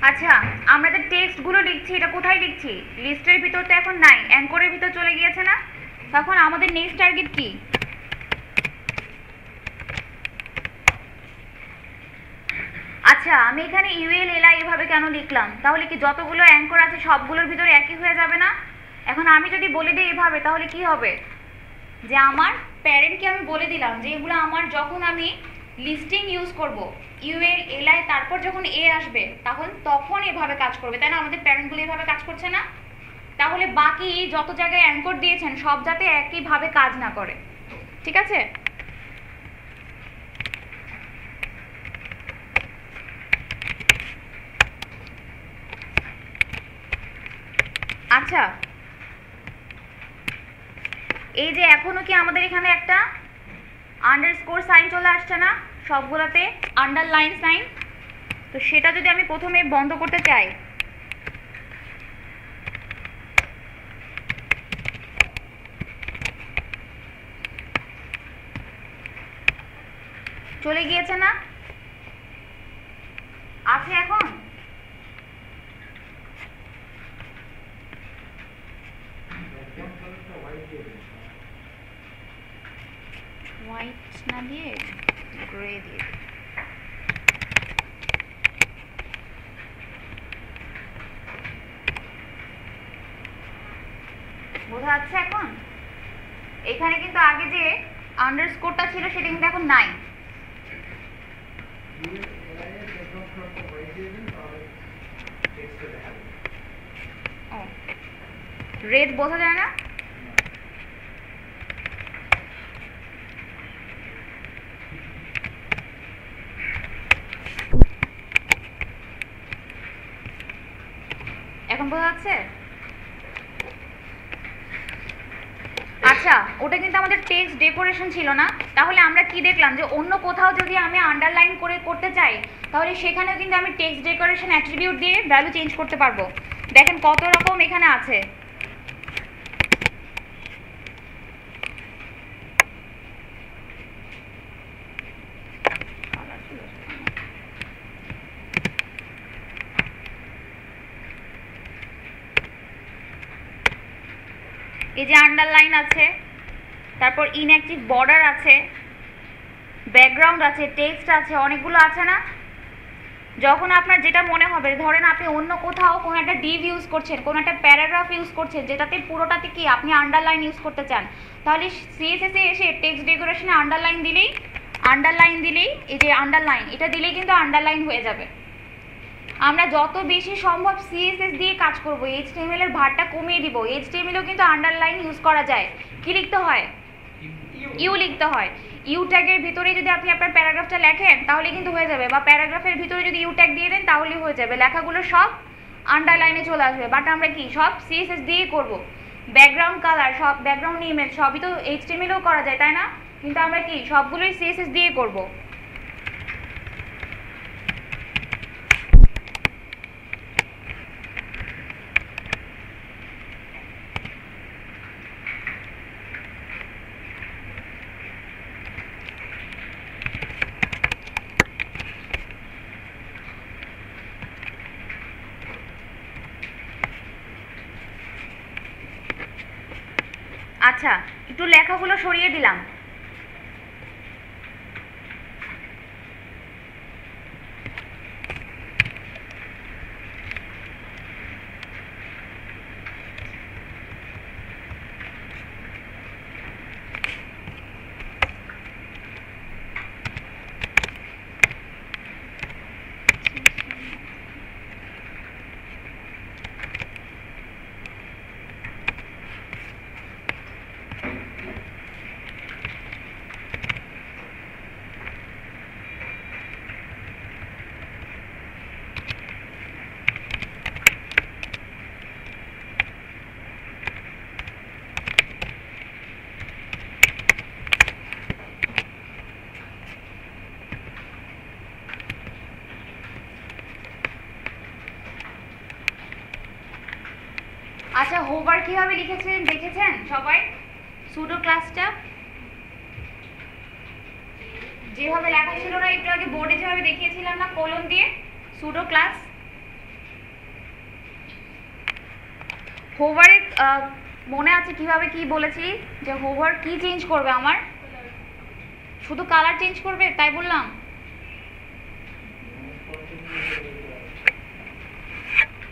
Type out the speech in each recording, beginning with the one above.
আচ্ছা, আমরা যে টেক্সটগুলো লিখছি এটা কোথায় লিখছি? লিস্টের ভিতর তো এখন নাই, অ্যাঙ্করের ভিতর চলে গিয়েছে না? তখন আমাদের নেক্সট টার্গেট কি? আচ্ছা, আমি এখানে ইউএল এলআই এভাবে কেন লিখলাম? তাহলে কি যতগুলো অ্যাঙ্কর আছে সবগুলোর ভিতরে একই হয়ে যাবে না? এখন আমি যদি বলে দিই এভাবে তাহলে কি হবে? যে আমার প্যারেন্টকে আমি বলে দিলাম যে এগুলো আমার, যখন আমি লিস্টিং ইউজ করব ইউএল এলআই তারপর যখন এ আসবে তখন এভাবে কাজ করবে, তাই না? আমাদের প্যারেন্টগুলো এভাবে কাজ করছে না? তাহলে বাকি যত জায়গায় অ্যাঙ্কর দিয়েছেন সব যাতে একইভাবে কাজ না করে, ঠিক আছে? আচ্ছা, এই যে এখনো কি আমাদের এখানে একটা আন্ডারস্কোর সাইন চলে আসছে না সবগুলোতে, আন্ডারলাইন সাইন? তো সেটা যদি আমি প্রথমে বন্ধ করতে চাই, চলে গিয়েছে না? আছে এখন? হোয়াইট না দিয়ে গ্রে দিয়ে, বোঝা যাচ্ছে এখন? এখানে কিন্তু আগে যে আন্ডারস্কোরটা ছিল সেটা কিন্তু এখন নাই। রেড বোঝা যায় না? এখন বোঝা যাচ্ছে? আচ্ছা, ওটা কিন্তু আমাদের টেক্সট ডেকোরেশন ছিল না। তাহলে আমরা কি দেখলাম যে অন্য কোথাও যদি আমি আন্ডারলাইন করে করতে চাই তাহলে সেখানেও কিন্তু আমি টেক্সট ডেকোরেশন অ্যাট্রিবিউট দিয়ে ভ্যালু চেঞ্জ করতে পারবো। দেখেন কত রকম এখানে আছে। এই যে আন্ডারলাইন আছে, তারপর ইনঅ্যাক্টিভ বর্ডার আছে, ব্যাকগ্রাউন্ড আছে, টেক্সট আছে, অনেকগুলো আছে না? যখন আপনার যেটা মনে হবে, ধরেন আপনি অন্য কোথাও কোনো একটা ডিভ ইউজ করছেন, কোনো একটা প্যারাগ্রাফ ইউজ করছেন যেটাতে পুরোটাতে কি আপনি আন্ডারলাইন ইউজ করতে চান, তাহলে সিএসএস এ এসে টেক্সট ডেকোরেশনে আন্ডারলাইন দিলেই এই যে আন্ডারলাইন এটা দিলেই কিন্তু আন্ডারলাইন হয়ে যাবে। আমরা যত বেশি সম্ভব সিএসএস দিয়ে কাজ করব, এইচটিএমএল এর ভারটা কমিয়ে দিব। এইচটিএমএলেও কিন্তু আন্ডারলাইন ইউজ করা যায়। কি লিখতে হয়? ইউ লিখতে হয়। ইউ ট্যাগের ভিতরে যদি আপনি আপনার প্যারাগ্রাফটা লেখেন তাহলে কিন্তু হয়ে যাবে, বা প্যারাগ্রাফের ভিতরে যদি ইউ ট্যাগ দিয়ে দেন তাহলেই হয়ে যাবে, লেখাগুলো সব আন্ডারলাইনে চলে আসবে। বাট আমরা কি সব সিএসএস দিয়ে করব। ব্যাকগ্রাউন্ড কালার, সব ব্যাকগ্রাউন্ড ইমেজ সবই তো এইচটিএমএলেও করা যায়, তাই না? কিন্তু আমরা কি সবগুলোই সিএসএস দিয়ে করব। আচ্ছা, একটু লেখাগুলো সরিয়ে দিলাম। আচ্ছা, হোভার কিভাবে লিখেছেন দেখেছেন সবাই? সুডো ক্লাসটা যেভাবে লেখা ছিল না একটু আগে বোর্ডে, যেভাবে দেখিয়েছিলাম না কলম দিয়ে, সুডো ক্লাস হোভারে মনে আছে কিভাবে কি বলেছি যে হোভার কি চেঞ্জ করবে আমার? শুধু কালার চেঞ্জ করবে তাই বললাম?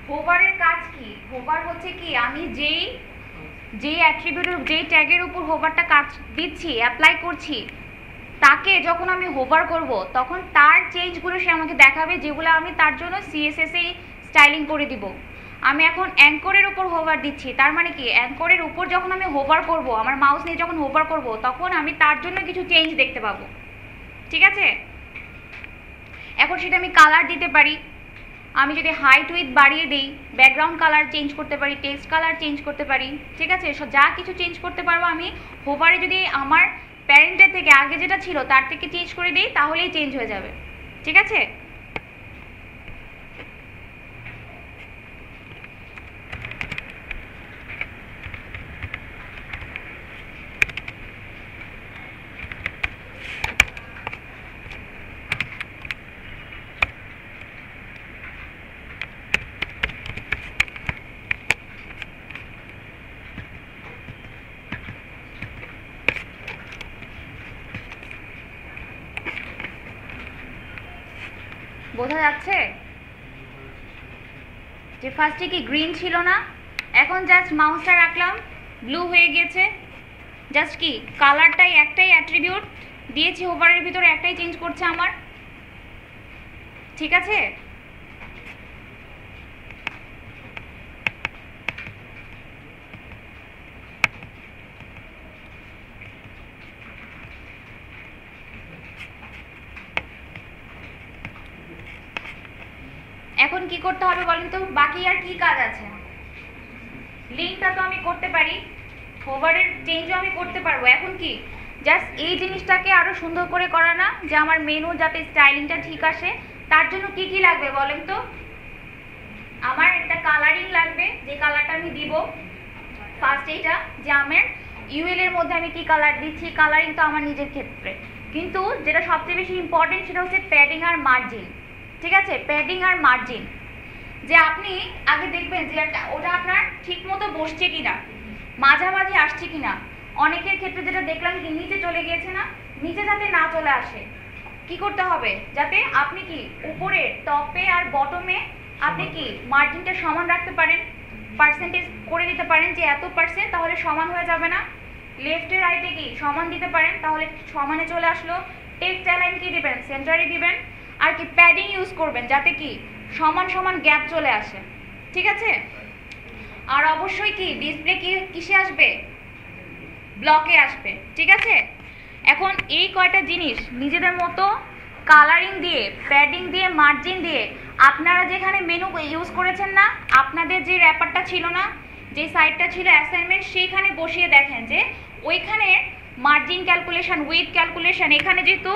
হোভারের কাজ কি? হোভার হচ্ছে কি, আমি যেই অ্যাট্রিবিউটের যেই ট্যাগের উপর হোভারটা কাজ দিচ্ছি, অ্যাপ্লাই করছি, তাকে যখন আমি হোভার করব তখন তার চেঞ্জগুলো সে আমাকে দেখাবে, যেগুলো আমি তার জন্য সিএসএসেই স্টাইলিং করে দিব। আমি এখন অ্যাঙ্করের উপর হোভার দিচ্ছি, তার মানে কি অ্যাঙ্করের উপর যখন আমি হোভার করব, আমার মাউস নিয়ে যখন হোভার করব, তখন আমি তার জন্য কিছু চেঞ্জ দেখতে পাবো। ঠিক আছে, এখন সেটা আমি কালার দিতে পারি। আমি যদি হাইট উইথ বাড়িয়ে দিই, ব্যাকগ্রাউন্ড কালার চেঞ্জ করতে পারি, টেক্সট কালার চেঞ্জ করতে পারি। ঠিক আছে, যা কিছু চেঞ্জ করতে পারবো আমি হোভারে। যদি আমার প্যারেন্টের থেকে আগে যেটা ছিল তার থেকে চেঞ্জ করে দিই, তাহলেই চেঞ্জ হয়ে যাবে। ঠিক আছে, বোঝা যাচ্ছে যে ফার্স্টে কি গ্রিন ছিল না, এখন জাস্ট মাউসটা রাখলাম, ব্লু হয়ে গিয়েছে। জাস্ট কি কালারটাই, একটাই অ্যাট্রিবিউট দিয়েছি হোভারের ভিতরে, একটাই চেঞ্জ করছে আমার। ঠিক আছে, এখন কি করতে হবে বলেন তো? বাকি আর কি কাজ আছে? লিঙ্কটা তো আমি করতে পারি, হোভারের চেঞ্জও আমি করতে পারবো। এখন কি জাস্ট এই জিনিসটাকে আরো সুন্দর করে করা না, যে আমার মেনু যাতে স্টাইলিংটা ঠিক আসে, তার জন্য কি কি লাগবে বলেন তো? আমার একটা কালারিং লাগবে, যে কালারটা আমি দিব ফার্স্ট, এইটা যে আমার ইউএল এর মধ্যে আমি কি কালার দিচ্ছি, কালারিং তো আমার নিজের ক্ষেত্রে। কিন্তু যেটা সবচেয়ে বেশি ইম্পর্টেন্ট সেটা হচ্ছে প্যাডিং আর মার্জিন। ঠিক আছে, প্যাডিং আর মার্জিন, যে আপনি আগে দেখবেন যে ওটা আপনার ঠিক মতো বসছে কিনা, মাঝামাঝি আসছে কিনা। অনেকের ক্ষেত্রে যেটা দেখলাম কি নিচে চলে গিয়েছে না, নিচে যাতে না চলে আসে কি করতে হবে, যাতে আপনি কি উপরে টপে আর বটমে আপনি কি মার্জিনটা সমান রাখতে পারেন, পার্সেন্টেজ করে দিতে পারেন যে এত পার্সেন্ট, তাহলে সমান হয়ে যাবে না। লেফটে রাইটে কি সমান দিতে পারেন, তাহলে সমানে চলে আসলো। টেক্সট অ্যালাইন কি দিবেন, সেন্টারে দিবেন। আর কি প্যাডিং ইউজ করবেন যাতে কি সমান সমান গ্যাপ চলে আসে। ঠিক আছে, আর অবশ্যই কি ডিসপ্লে কি কিসে আসবে, ব্লকে আসবে। ঠিক আছে, এখন এই কয়টা জিনিস নিজেদের মতো কালারিং দিয়ে, প্যাডিং দিয়ে, মার্জিন দিয়ে, আপনারা যেখানে মেনু ইউজ করেছেন না, আপনাদের যে র্যাপারটা ছিল না, যে সাইটটা ছিল অ্যাসাইনমেন্ট, সেইখানে বসিয়ে দেখেন যে ওইখানে মার্জিন ক্যালকুলেশন, উইথ ক্যালকুলেশন, এখানে যেহেতু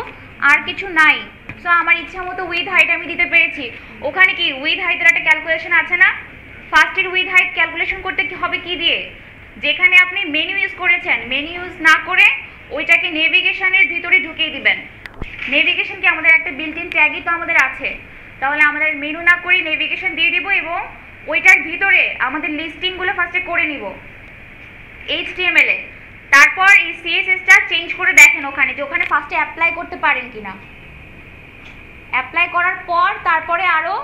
আর কিছু নাই, সো আমার ইচ্ছা মতো উইথ হাইট আমি দিতে পেরেছি। ওখানে কি উইথ হাইটের একটা ক্যালকুলেশন আছে না, ফার্স্টের উইথ হাইট ক্যালকুলেশন করতে কি হবে, কি দিয়ে, যেখানে আপনি মেনু ইউজ করেছেন, মেনু ইউজ না করে ওইটাকে নেভিগেশনের ভিতরে ঢুকিয়ে দিবেন। নেভিগেশন কি আমাদের একটা বিল্ট ইন ট্যাগই তো আমাদের আছে, তাহলে আমাদের মেনু না করে নেভিগেশন দিয়ে দিব, এবং ওইটার ভিতরে আমাদের লিস্টিংগুলো ফার্স্টে করে নিব HTML এ। তারপর এই CSSটা চেঞ্জ করে দেখেন ওখানে, যে ওখানে ফার্স্টে অ্যাপ্লাই করতে পারেন কিনা। অ্যাপ্লাই করার পর তারপরে আরো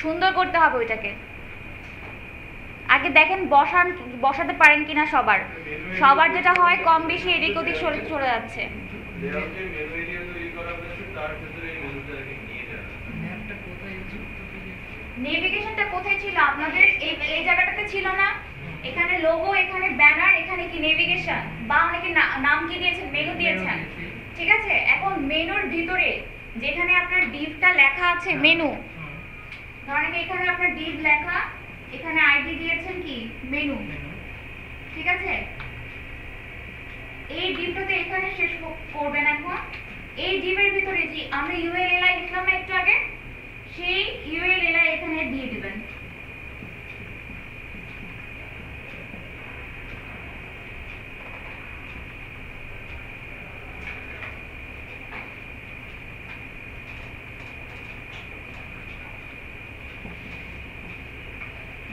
সুন্দর করতে হবে ওইটাকে। আগে দেখেন বসাতে পারেন কিনা সবার যেটা হয় কম বেশি এদিক ওদিক চলে যাচ্ছে। নেভিগেশনটা কোথায় ছিল আপনাদের? এই জায়গাটাতে ছিল না, এখানে লোগো, এখানে ব্যানার, এখানে কি নেভিগেশন, বা অনেকে নাম কি দিয়েছেন, মেনু দিয়েছেন। ঠিক আছে, এখন মেনুর ভিতরে যেখানে আপনার ডিভটা লেখা আছে মেনু, ধরেন এখানে আপনার ডিভ লেখা, এখানে আইডি দিয়েছেন কি মেনু। ঠিক আছে, এই ডিভটাতে এখানে শেষ করবেন। এখন এই ডিভের ভিতরে যে আমরা ইউএলএলআই লিখলাম একটু আগে, সেই ইউএলএলআই এখানে দিয়ে দিবেন।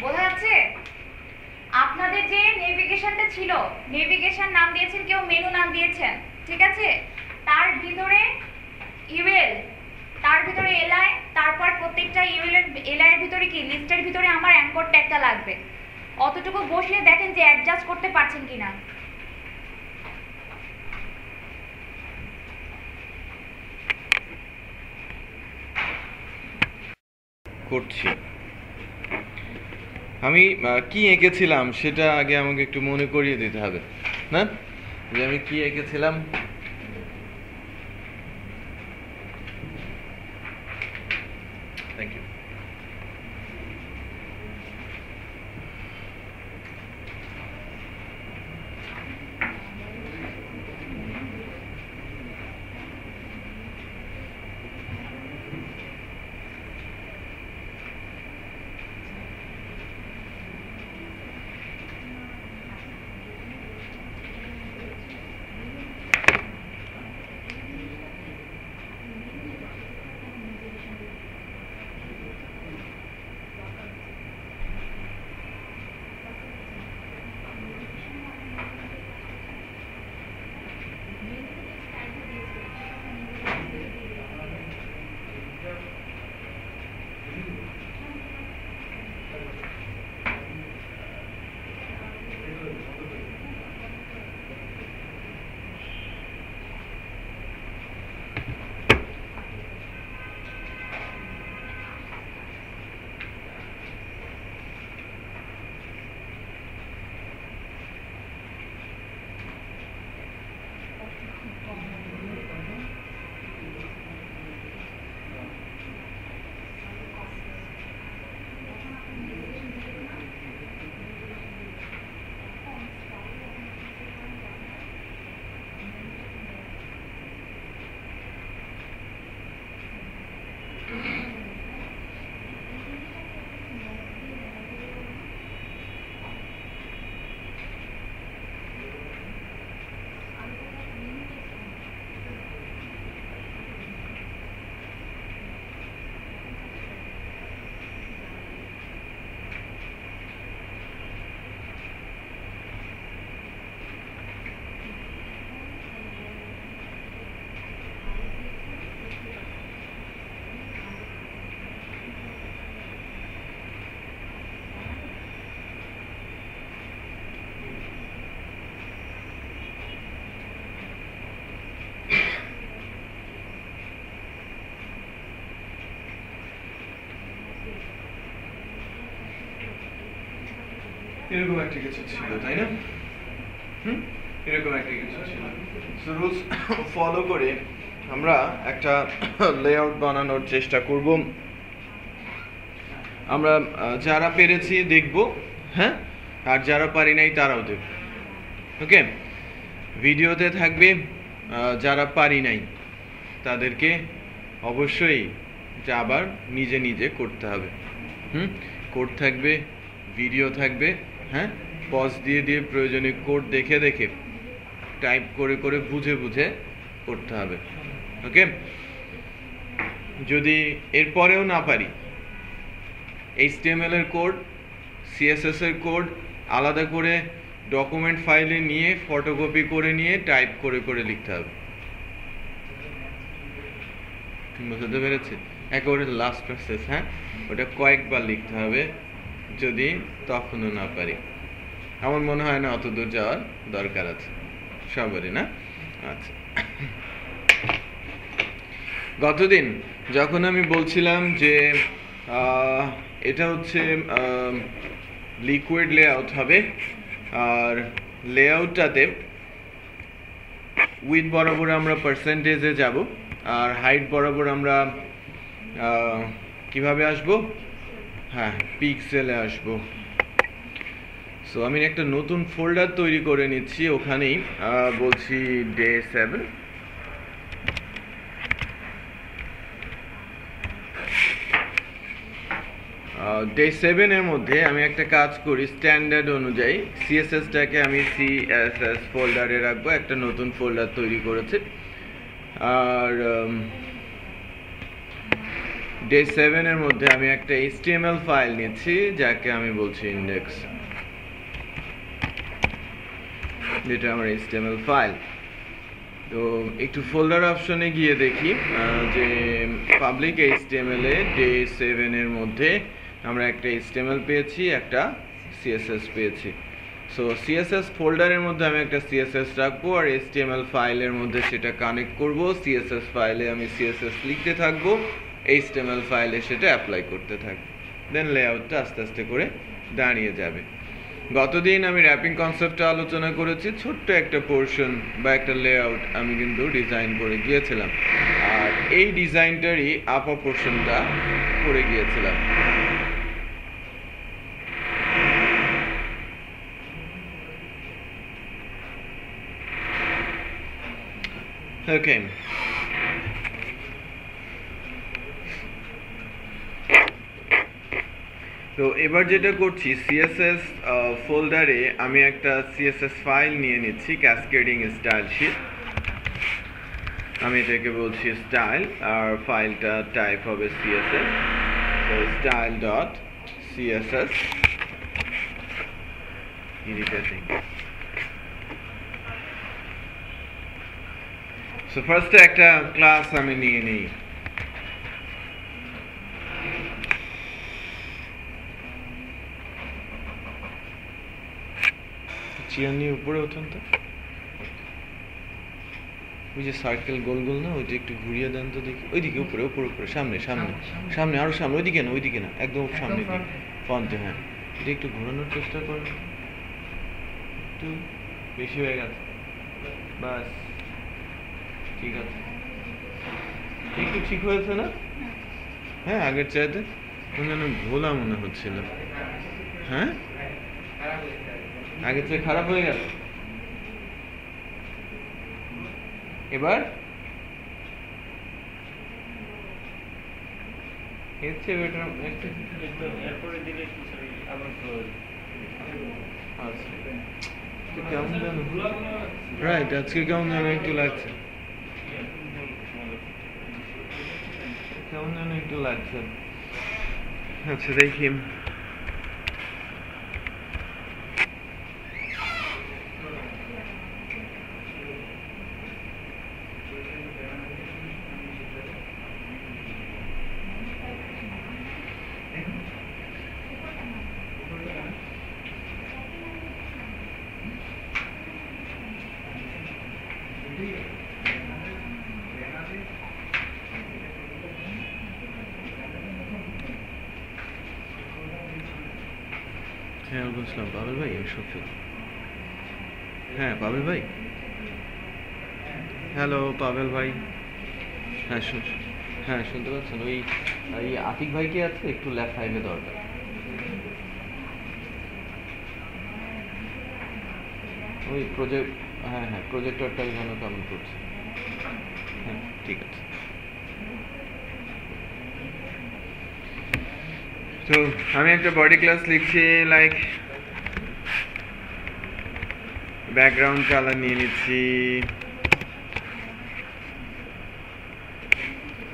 বোঝা যাচ্ছে? যে নেভিগেশনটা ছিল, নেভিগেশন নাম দিয়েছেন কেউ, মেনু নাম দিয়েছেন, ঠিক আছে? তার ভিতরে ইউএল, তার ভিতরে এলআই, তারপর প্রত্যেকটা এলআই এর ভিতরে কি লিস্টের ভিতরে আমার অ্যাঙ্কর ট্যাগটা লাগবে। অতটুকু বসিয়ে দেখেন যে অ্যাডজাস্ট করতে পারছেন কিনা। করছি। আমি কি এঁকেছিলাম সেটা আগে আমাকে একটু মনে করিয়ে দিতে হবে না, যে আমি কি এঁকেছিলাম। Thank you. এরকম একটা কিছু ছিল, তাই না? এরকম একটা কিছু ছিল। সো রুলস ফলো করে আমরা একটা লেআউট বানানোর চেষ্টা করব। আমরা যারা পেরেছি দেখব, হ্যাঁ, আর যারা পারি নাই তারাও দেখব। ওকে, ভিডিওতে থাকবে যারা পারি নাই তাদেরকে অবশ্যই এটা আবার নিজে নিজে করতে হবে। কোড থাকবে, ভিডিও থাকবে, হ্যাঁ, পজ দিয়ে দিয়ে প্রয়োজনীয় কোড দেখে দেখে টাইপ করে করে বুঝে বুঝে করতে হবে। ওকে, যদি এরপরেও না পারি, HTML এর কোড, CSS এর কোড আলাদা করে ডকুমেন্ট ফাইলে নিয়ে ফটোকপি করে নিয়ে টাইপ করে করে লিখতে হবে। বুঝতে পেরেছি? একেবারে লাস্ট প্রসেস, হ্যাঁ, ওটা কয়েকবার লিখতে হবে যদি তখনও না পারি। আমার মনে হয় না অত দূর যাওয়ার দরকার আছে সবারই, না? আচ্ছা, গতদিন যখন আমি বলছিলাম যে এটা হচ্ছে লিকুইড লেআউট হবে, আর লেআউটটাতে উইথ বরাবর আমরা পার্সেন্টেজে যাব, আর হাইট বরাবর আমরা কিভাবে আসব? হ্যাঁ, পিক্সেলে আসব। সো আমি একটা নতুন ফোল্ডার তৈরি করে নিচ্ছি, ওখানেই বলছি ডে 7। ডে 7 এর মধ্যে আমি একটা কাজ করি, স্ট্যান্ডার্ড অনুযায়ী সিএসএসটাকে আমি সিএসএস ফোল্ডারে রাখবো, একটা নতুন ফোল্ডার তৈরি করেছি। আর ডে 7 এর মধ্যে আমি একটা HTML ফাইল নিচ্ছি যাকে আমি বলছি ইন্ডেক্স। যেটা আমার HTML ফাইল। তো একটু ফোল্ডার অপশনে গিয়ে দেখি যে পাবলিক HTML এ ডে 7 এর মধ্যে আমরা একটা HTML পেয়েছি, একটা CSS পেয়েছি। সো CSS ফোল্ডারের মধ্যে আমি একটা CSS রাখবো আর HTML ফাইলের মধ্যে সেটা কানেক্ট করব। CSS ফাইলে আমি CSS লিখতে থাকবো, HTML ফাইলে সেটা অ্যাপ্লাই করতে থাকবো, দেন লেআউটটা আস্তে আস্তে করে দাঁড়িয়ে যাবে। গতদিন আমি র্যাপিং কনসেপ্টটা আলোচনা করেছি, ছোট্ট একটা পোর্শন বা একটা লেআউট আমি কিন্তু ডিজাইন করে গিয়েছিলাম, আর এই ডিজাইনটারই আপা পোর্শনটা করে গিয়েছিলাম। ওকে, তো এবার যেটা করছি, CSS ফোল্ডারে আমি একটা CSS ফাইল নিয়ে নিচ্ছি, ক্যাসকেডিং স্টাইল শিট। আমি এটাকে বলছি স্টাইল, আর ফাইলটা টাইপ হবে CSS, তো style.css irritating. সো ফার্স্টে একটা ক্লাস আমি নিয়ে নিই। চেয়ার নিয়ে উপরে ওঠেন তো, ওই যে সার্কেল গোল গোল না, ওইটা একটু ঘুরিয়ে দেন তো দেখি। ওইদিকে উপরে উপরে উপরে, সামনে সামনে সামনে, আরো সামনে, ওইদিকে না ওইদিকে না, একদম সামনে দিকে ফ্রন্টে। হ্যাঁ, এটা একটু ঘোরানোর চেষ্টা করেন, একটু বেশি হয়ে গেছে, বাস ঠিক আছে, একটু ঠিক হয়েছে না? হ্যাঁ, আগের চাইতে যেন ঘোলা মনে হচ্ছিল। হ্যাঁ, আগের চেয়ে খারাপ হয়ে গেল। এবার এর চেয়ে বেটার, কেমন যেন, রাইট, আজকে কেমন যেন একটু লাগছে, কেমন যেন একটু লাগছে। আচ্ছা দেখি, হ্যাঁ বুঝলাম। পাবেল ভাই, হ্যাঁ পাবেল ভাই, হ্যালো পাবেল ভাই, হ্যাঁ হ্যাঁ শুনতে পাচ্ছেন? ওই আতিক ভাই কি আছে, একটু ল্যাব 5 এ দরকার। ওই প্রজেক্ট, হ্যাঁ হ্যাঁ প্রজেক্টরটা যেন কেমন করছে। হ্যাঁ ঠিক আছে। তো আমি একটা বডি ক্লাস লিখছি, লাইক ব্যাকগ্রাউন্ড কালার নিয়ে নিচ্ছি,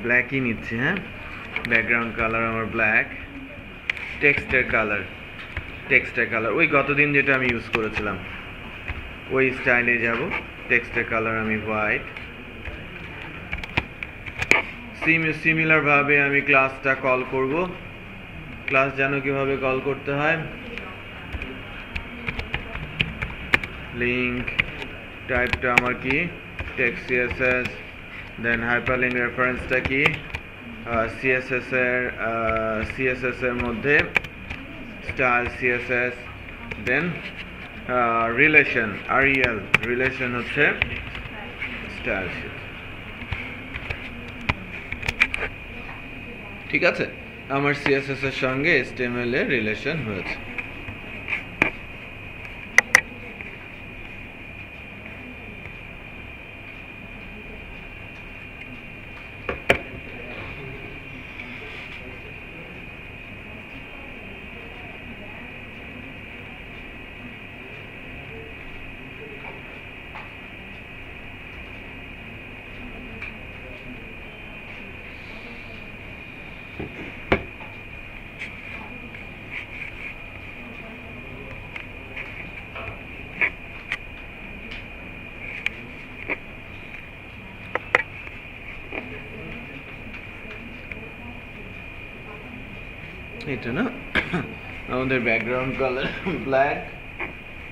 ব্ল্যাকই নিচ্ছি। হ্যাঁ, ব্যাকগ্রাউন্ড কালার আমার ব্ল্যাক, টেক্সটের কালার ওই গতদিন যেটা আমি ইউজ করেছিলাম ওই স্টাইলে যাব। টেক্সটের কালার আমি হোয়াইট। সিমিলার ভাবে আমি ক্লাসটা কল করব। ক্লাস জানো কিভাবে কল করতে হয়? লিংক টাইপটা আমার কি, টেক্সট CSS, দেন হাইপারলিংক রেফারেন্সটা কি, CSS এর মধ্যে স্টাইল CSS, দেন রিলেশন REL, রিলেশন হচ্ছে স্টাইল শিট। ঠিক আছে, আমার CSS এর সঙ্গে HTML এর রিলেশন হয়েছে। এটা না আমাদের ব্যাকগ্রাউন্ড কালার ব্ল্যাক,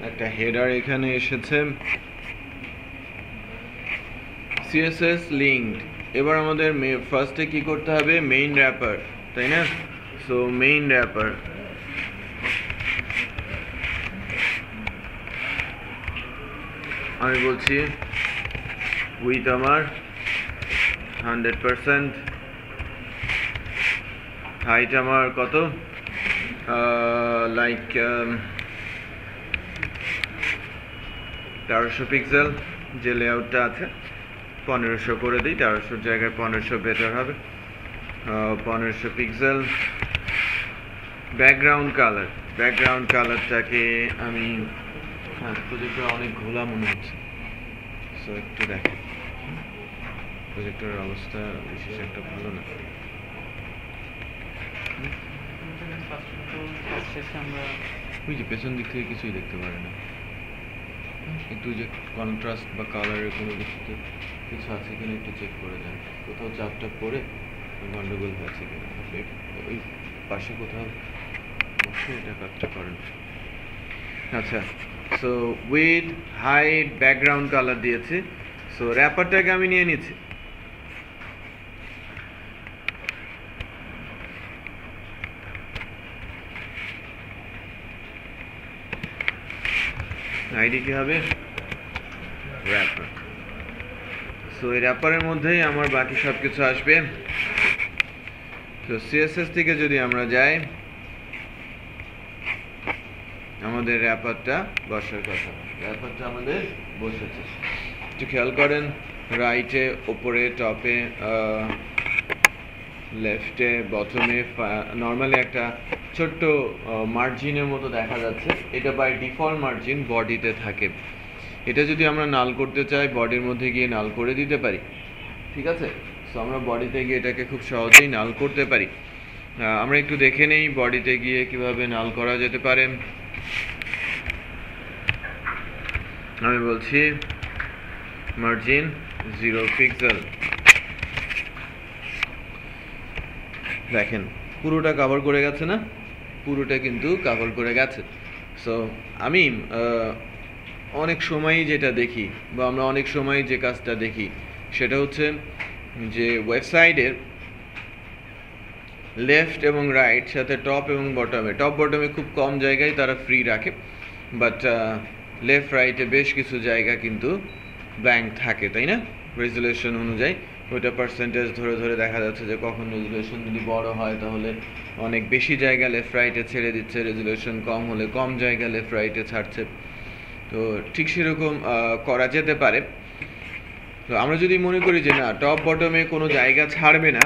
একটা হেডার এখানে এসেছে সিএসএস লিঙ্কড। এবার আমাদের ফার্স্টে কি করতে হবে, মেইন র্যাপার, তাই না? সো মেইন র্যাপার আমি বলছি উইথ আমার 100%, হাইট আমার কত, লাইক 1300 পিক্সেল, যে লেআউটটা আছে 1500 করে দিই, 1300 জায়গায় 1500 বেটার হবে। 1500 পিক্সেল। ব্যাকগ্রাউন্ড কালারটাকে আমি প্রজেক্টর অনেক ঘোলা মনে হচ্ছে, সো একটু দেখেন, প্রজেক্টরের অবস্থা বিশেষ একটা ভালো না। ওই যে পেছন দিক থেকে কিছুই দেখতে পারে না, একটু যে কন্ট্রাস্ট বা কালারের কোনো কিছুতে কিছু আছে কিনা একটু চেক করে দেন, কোথাও চাপটা পড়ে গন্ডগোল আছে কিনা, ওই পাশে কোথাও বসে এটা কাজটা করেন। আচ্ছা, so with height background colour দিয়েছি। সো র্যাপারটাকে আমি নিয়ে নিচ্ছি, আইডি কি হবে, র্যাপার। সো এই র্যাপারের মধ্যেই আমার বাকি সব কিছু আসবে। তো সিএসএস থেকে যদি আমরা যাই, আমাদের র্যাপারটা বসার কথা, র্যাপারটা আমাদের বসেছে, একটু খেয়াল করেন, রাইটে, ওপরে, টপে, লেফটে, বটমে নর্মালি একটা ছোট্ট মার্জিনের মতো দেখা যাচ্ছে। এটা বাই ডিফল্ট মার্জিন বডিতে থাকে। এটা যদি আমরা নাল করতে চাই, বডির মধ্যে গিয়ে নাল করে দিতে পারি, ঠিক আছে? সো আমরা বডিতে গিয়ে এটাকে খুব সহজেই নাল করতে পারি। আমরা একটু দেখে নেই বডিতে গিয়ে কিভাবে নাল করা যেতে পারে। আমি বলছি মার্জিন 0 পিক্সেল। দেখেন পুরোটা কভার করে গেছে না, পুরোটা কিন্তু কভার করে গেছে। সো আমি অনেক সময়ই যেটা দেখি, বা আমরা অনেক সময় যে কাজটা দেখি, সেটা হচ্ছে যে ওয়েবসাইটের লেফট এবং রাইট সাথে টপ এবং বটমে খুব কম জায়গায় তারা ফ্রি রাখে, বাট লেফট রাইটে বেশ কিছু জায়গা কিন্তু ব্ল্যাঙ্ক থাকে, তাই না? রেজুলেশন অনুযায়ী ওইটা পার্সেন্টেজ ধরে ধরে দেখা যাচ্ছে যে কখন রেজুলেশন যদি বড় হয় তাহলে অনেক বেশি জায়গা লেফট রাইটে ছেড়ে দিচ্ছে, রেজুলেশন কম হলে কম জায়গা লেফট রাইটে ছাড়ছে। তো ঠিক সেরকম করা যেতে পারে। তো আমরা যদি মনে করি যে না, টপ বটমে কোনো জায়গা ছাড়বে না,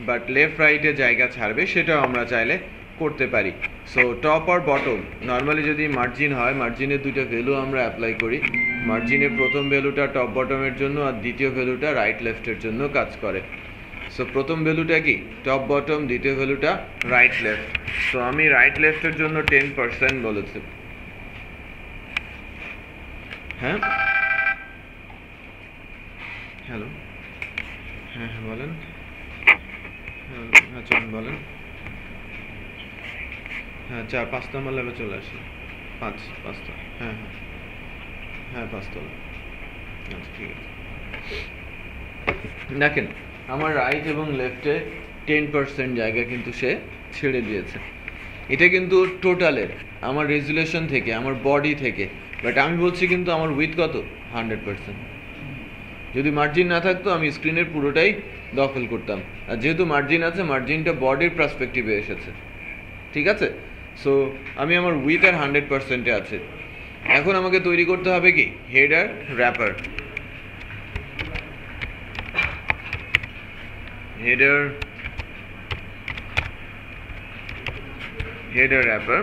বাট লেফট রাইটে জায়গা ছাড়বে, সেটাও আমরা চাইলে করতে পারি। সো টপ আর বটম নর্মালি যদি মার্জিন হয়, মার্জিনের দুটো ভ্যালু আমরা অ্যাপ্লাই করি। মার্জিনের প্রথম ভ্যালুটা টপ বটমের জন্য, আর দ্বিতীয় ভ্যালুটা রাইট লেফটের জন্য কাজ করে। সো প্রথম ভ্যালুটা কি টপ বটম, দ্বিতীয় ভ্যালুটা রাইট লেফট। সো আমি রাইট লেফটের জন্য 10% বলেছি। হ্যাঁ, হ্যালো, হ্যাঁ হ্যাঁ বলেন, হ্যাঁ চলুন বলেন। হ্যাঁ 4-5 নম্বর লেভেলে চলে আসি, 5টা, হ্যাঁ হ্যাঁ হ্যাঁ 5তলা। আচ্ছা ঠিক আছে। দেখেন আমার রাইট এবং লেফটে 10% জায়গা কিন্তু সে ছেড়ে দিয়েছে। এটা কিন্তু টোটালের, আমার রেজুলেশন থেকে, আমার বডি থেকে, বাট আমি বলছি কিন্তু আমার উইথ কত, 100%। যদি মার্জিন না থাকতো আমি স্ক্রিনের পুরোটাই দখল করতাম, আর যেহেতু মার্জিন আছে, মার্জিনটা বডির পার্সপেক্টিভে এসেছে, ঠিক আছে? সো আমি আমার উইথ আর 100%-এ আছে। এখন আমাকে তৈরি করতে হবে কি, হেডার র্যাপার। হেডার র্যাপার,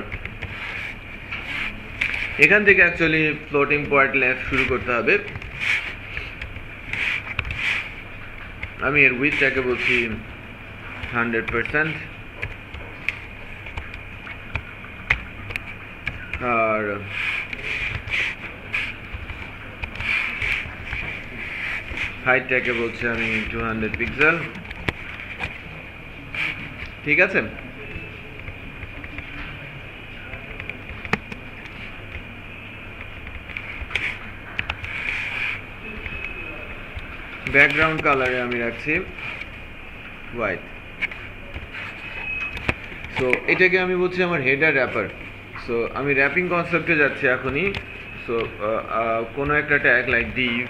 এখান থেকে অ্যাকচুয়ালি ফ্লোটিং পয়েন্ট লেফট শুরু করতে হবে। আমি এর উইথটাকে বলছি 100%, আর হাইটটাকে বলছি আমি 200 পিক্সেল, ঠিক আছে? ব্যাকগ্রাউন্ড কালারে আমি রাখছি হোয়াইট। সো এটাকে আমি বলছি আমার হেডার র্যাপার। সো আমি র্যাপিং কনসেপ্টে যাচ্ছি এখনই। সো কোনো একটা ট্যাগ লাইক ডিভ,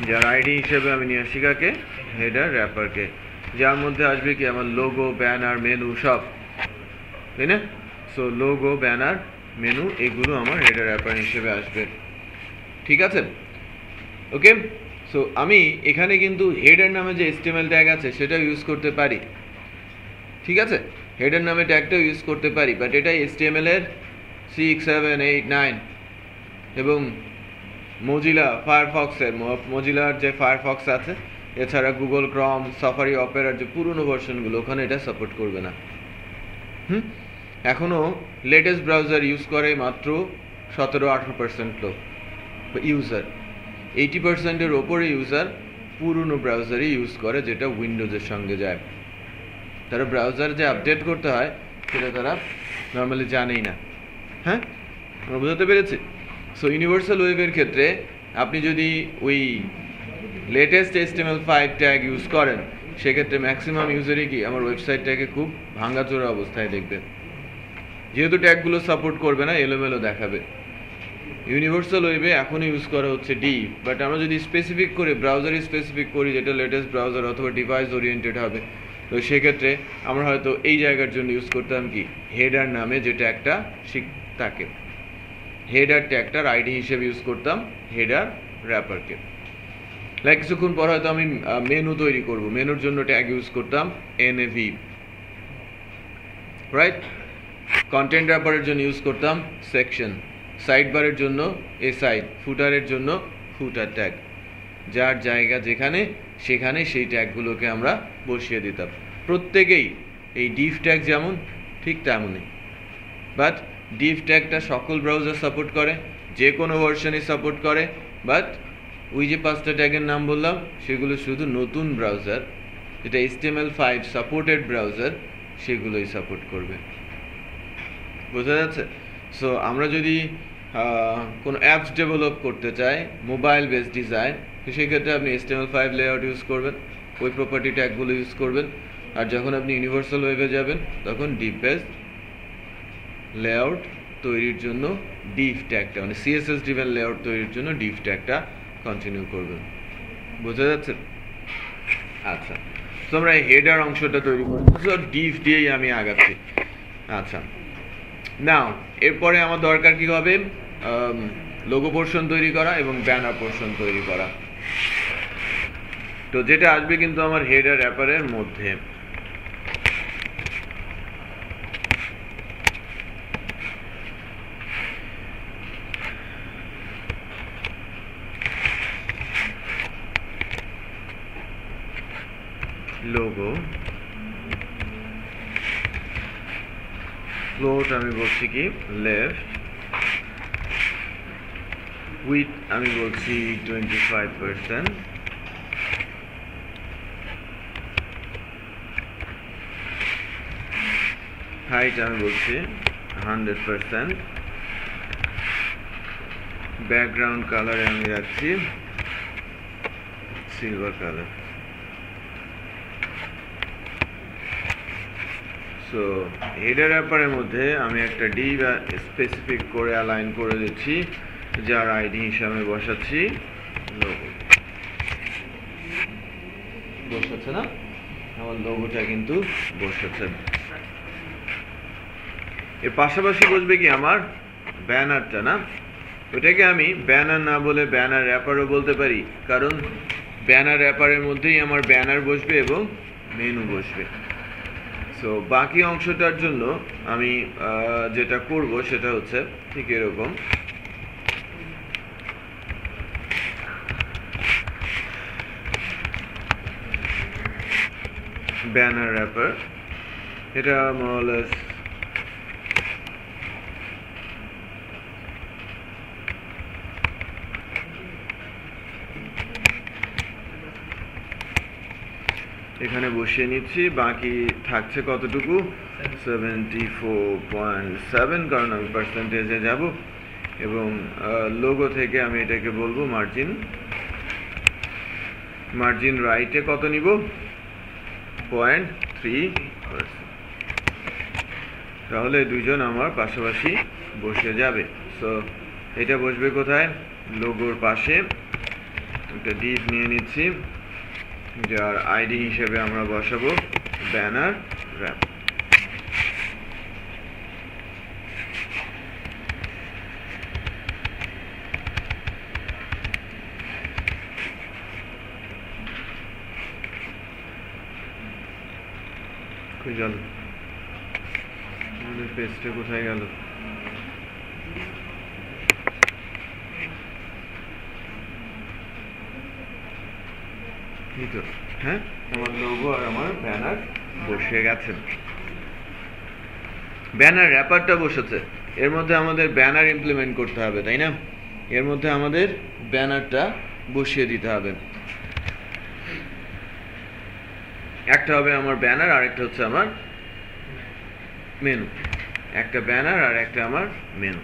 যার আইডি হিসেবে আমি নিয়ে আসি কাকে, হেডার র্যাপারকে, যার মধ্যে আসবে কি আমার লোগো, ব্যানার, মেনু সব, তাই না? সো লোগো, ব্যানার, মেনু এগুলো আমার হেডার র্যাপার হিসেবে আসবে, ঠিক আছে? ওকে, সো আমি এখানে কিন্তু হেডার নামে যে HTML ট্যাগ আছে সেটা ইউজ করতে পারি, ঠিক আছে? হেডার নামে ট্যাগটাও ইউজ করতে পারি, বাট এটা HTML এর 6, 7, 8, 9 এবং মজিলা ফায়ারফক্সের, মজিলার যে ফায়ারফক্স আছে, এছাড়া গুগল ক্রম, সাফারি, অপেরার যে পুরনো ভার্সনগুলো, ওখানে এটা সাপোর্ট করবে না। এখনও লেটেস্ট ব্রাউজার ইউজ করে মাত্র 17-18% লোক ইউজার, 80%-এর ওপরে ইউজার পুরনো ব্রাউজারই ইউজ করে, যেটা উইন্ডোজের সঙ্গে যায়। তারা ব্রাউজার যে আপডেট করতে হয় সেটা তারা নর্মালি জানেই না। হ্যাঁ, আমরা বোঝাতে পেরেছি? সো ইউনিভার্সাল ওয়েবের ক্ষেত্রে আপনি যদি ওই লেটেস্ট HTML5 ট্যাগ ইউজ করেন, সেক্ষেত্রে ম্যাক্সিমাম ইউজারই কি আমার ওয়েবসাইটটাকে খুব ভাঙাচোরা অবস্থায় দেখবে, যেহেতু ট্যাগগুলো সাপোর্ট করবে না, এলোমেলো দেখাবে। ইউনিভার্সাল ওয়েবে এখনও ইউজ করা হচ্ছে ডিভ, বাট আমরা যদি স্পেসিফিক করে ব্রাউজারই স্পেসিফিক করি, যেটা লেটেস্ট ব্রাউজার অথবা ডিভাইস ওরিয়েন্টেড হবে, তো সেক্ষেত্রে আমরা হয়তো এই জায়গার জন্য ইউজ করতাম কি হেডার নামে যে ট্যাগটা থাকে, হেডার ট্যাগটার আইডি হিসেবে ইউজ করতাম হেডার র্যাপারকে। লাইক কিছুক্ষণ পর হয়তো আমি মেনু তৈরি করব, মেনুর জন্য ট্যাগ ইউজ করতাম NAV, রাইট? কন্টেন্ট র্যাপারের জন্য ইউজ করতাম সেকশন, সাইড বারের জন্য SI, ফুটারের জন্য ফুটার ট্যাগ, যার জায়গা যেখানে সেখানে সেই ট্যাগগুলোকে আমরা বসিয়ে দিতাম। প্রত্যেকেই এই ডিভ ট্যাগ যেমন ঠিক তেমনই, বাট ডিভ ট্যাগটা সকল ব্রাউজার সাপোর্ট করে, যে কোনো ভার্সনই সাপোর্ট করে, বাট ওই যে 5টা ট্যাগের নাম বললাম সেগুলো শুধু নতুন ব্রাউজার, যেটা HTML5 সাপোর্টেড ব্রাউজার, সেগুলোই সাপোর্ট করবে। বোঝা যাচ্ছে? সো আমরা যদি কোনো অ্যাপস ডেভেলপ করতে চাই, মোবাইল বেস ডিজাইন, তো সেক্ষেত্রে আপনি HTML5 লেআউট ইউজ করবেন, ওই প্রপার্টি ট্যাগগুলো ইউজ করবেন। আর যখন আপনি ইউনিভার্সাল ওয়েবে যাবেন, তখন ডিভ বেস লেআউট তৈরির জন্য ডিভ ট্যাগটা, মানে CSS ড্রিভেন লেআউট তৈরির জন্য ডিভ ট্যাগটা কন্টিনিউ করবেন। বোঝা যাচ্ছে? আচ্ছা, তো আমরা হেডার অংশটা তৈরি করছি, তো ডিভ দিয়েই আমি আগাচ্ছি। আচ্ছা, নাও এরপরে আমার দরকার কি হবে, লোগো পোর্শন তৈরি করা এবং ব্যানার পোর্শন তৈরি করা। তো যেটা আসবে কিন্তু আমার হেডার র্যাপারের মধ্যে। লোগো, ফ্লোট আমি বলছি কি লেফট, উইথ আমি বলছি 25%, হাইট আমি বলছি 100%, ব্যাকগ্রাউন্ড কালারে আমি রাখছি সিলভার কালার। সো হেডার র্যাপারের মধ্যে আমি একটা ডিভ স্পেসিফিক করে অ্যালাইন করে দিচ্ছি, যার আইডি হিসাবে বসাচ্ছি লোগো। বসাচ্ছে না? আমার লোগোটা কিন্তু বসাচ্ছে। এর পাশাপাশি বসবে কি আমার ব্যানারটা, না? ওটাকে আমি ব্যানার না বলে ব্যানার র্যাপারও বলতে পারি, কারণ ব্যানার র্যাপারের মধ্যেই আমার ব্যানার বসবে এবং মেনু বসবে। সো বাকি অংশটার জন্য আমি যেটা করব সেটা হচ্ছে ঠিক এরকম, ব্যানার র্যাপার, এটা মোরলেস এখানে বসিয়ে নিচ্ছি। বাকি থাকছে কতটুকু, 74.7, কারণ আমি পার্সেন্টেজে যাব। এবং লোগো থেকে আমি এটাকে বলবো মার্জিন রাইটে কত নিব 0.3%। তাহলে দুজন আমার পাশাপাশি বসে যাবে। সো এটা বসবে কোথায়? লোগোর পাশে। একটা ডিপ নিয়ে নিচ্ছি, যার আইডি হিসেবে আমরা বসাবো ব্যানার র্যাপ। কই গেল আমাদের পেজটা? কোথায় গেল? হ্যাঁ, আমার লোগো আর আমার ব্যানার বসে গেছে। ব্যানার র্যাপারটা বসেছে, এর মধ্যে আমাদের ব্যানার ইমপ্লিমেন্ট করতে হবে, তাই না? এর মধ্যে আমাদের ব্যানারটা বসিয়ে দিতে হবে। একটা হবে আমার ব্যানার আর একটা হচ্ছে আমার মেনু। একটা ব্যানার আর একটা আমার মেনু।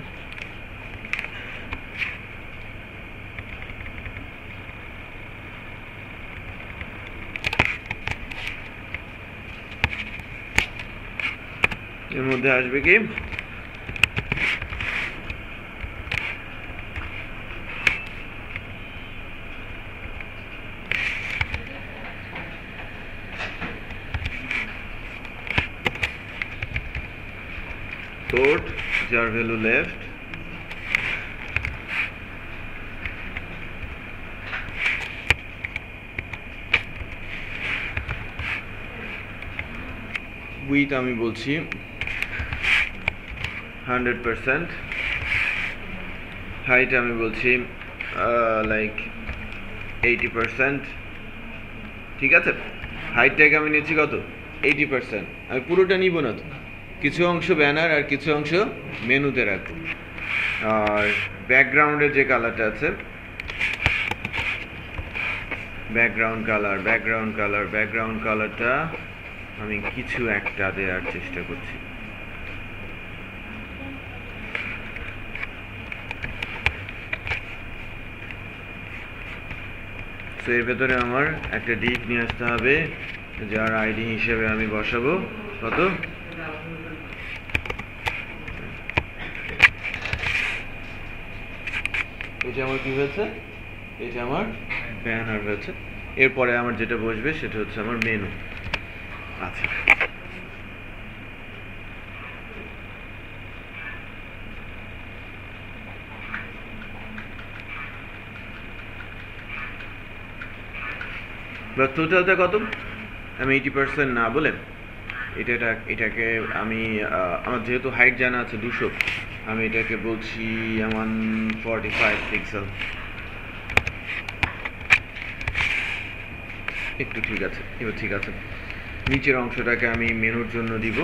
এর মধ্যে আসবে কি sort, jar value left, width আমি বলছি 100%, height আমি বলছি লাইক 80%। ঠিক আছে, হাইটটাকে আমি নিচ্ছি কত? 80%। আমি পুরোটা নিব না তো, কিছু অংশ ব্যানার আর কিছু অংশ মেনুতে রাখবো। আর ব্যাকগ্রাউন্ডের যে কালারটা আছে, ব্যাকগ্রাউন্ড কালারটা আমি কিছু একটা দেওয়ার চেষ্টা করছি। তো এর ভেতরে আমার একটা ডিপ নিয়ে আসতে হবে, যার আইডি হিসেবে আমি বসাবো কত? এটা আমার কি হয়েছে? এটা আমার ব্যানার হয়েছে। এরপরে আমার যেটা বসবে সেটা হচ্ছে আমার মেনু। আচ্ছা, টোটালটা কত? আমি 80% না বলে এটাকে আমি আমার যেহেতু হাইট জানা আছে 200, আমি এটাকে বলছি 145 পিক্সেল। একটু ঠিক আছে, এবার ঠিক আছে। নিচের অংশটাকে আমি মেনুর জন্য দিব।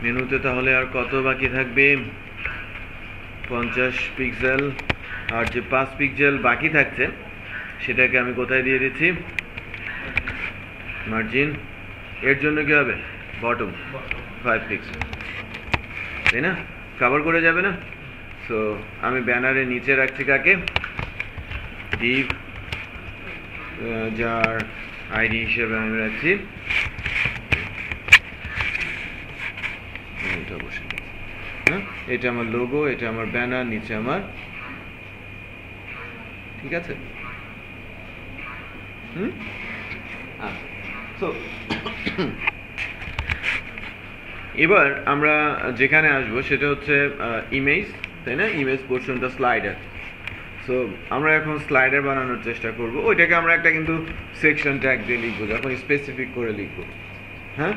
মেনুতে তাহলে আর কত বাকি থাকবে? 50 পিক্সেল। আর যে 5 পিক্সেল বাকি থাকছে সেটাকে আমি কোথায় দিয়ে দিচ্ছি? মার্জিন। এর জন্য কি হবে? বটম 5 পিক্সেল, তাই না? কভার করে যাবে না? সো আমি ব্যানারের নিচে রাখছি কাকে? ডিভ, যার আইডি হিসেবে আমি রাখছি এটা বসে। হ্যাঁ, এটা আমার লোগো, এটা আমার ব্যানার, নিচে আমার। ঠিক আছে। সো এবার আমরা যেখানে আসবো সেটা হচ্ছে ইমেজ, তাই না? ইমেজ পোর্শনটা স্লাইডার। সো আমরা এখন স্লাইডার বানানোর চেষ্টা করব। ওইটাকে আমরা একটা কিন্তু সেকশন ট্যাগ দিয়ে লিখবো, যখন স্পেসিফিক করে লিখবো। হ্যাঁ,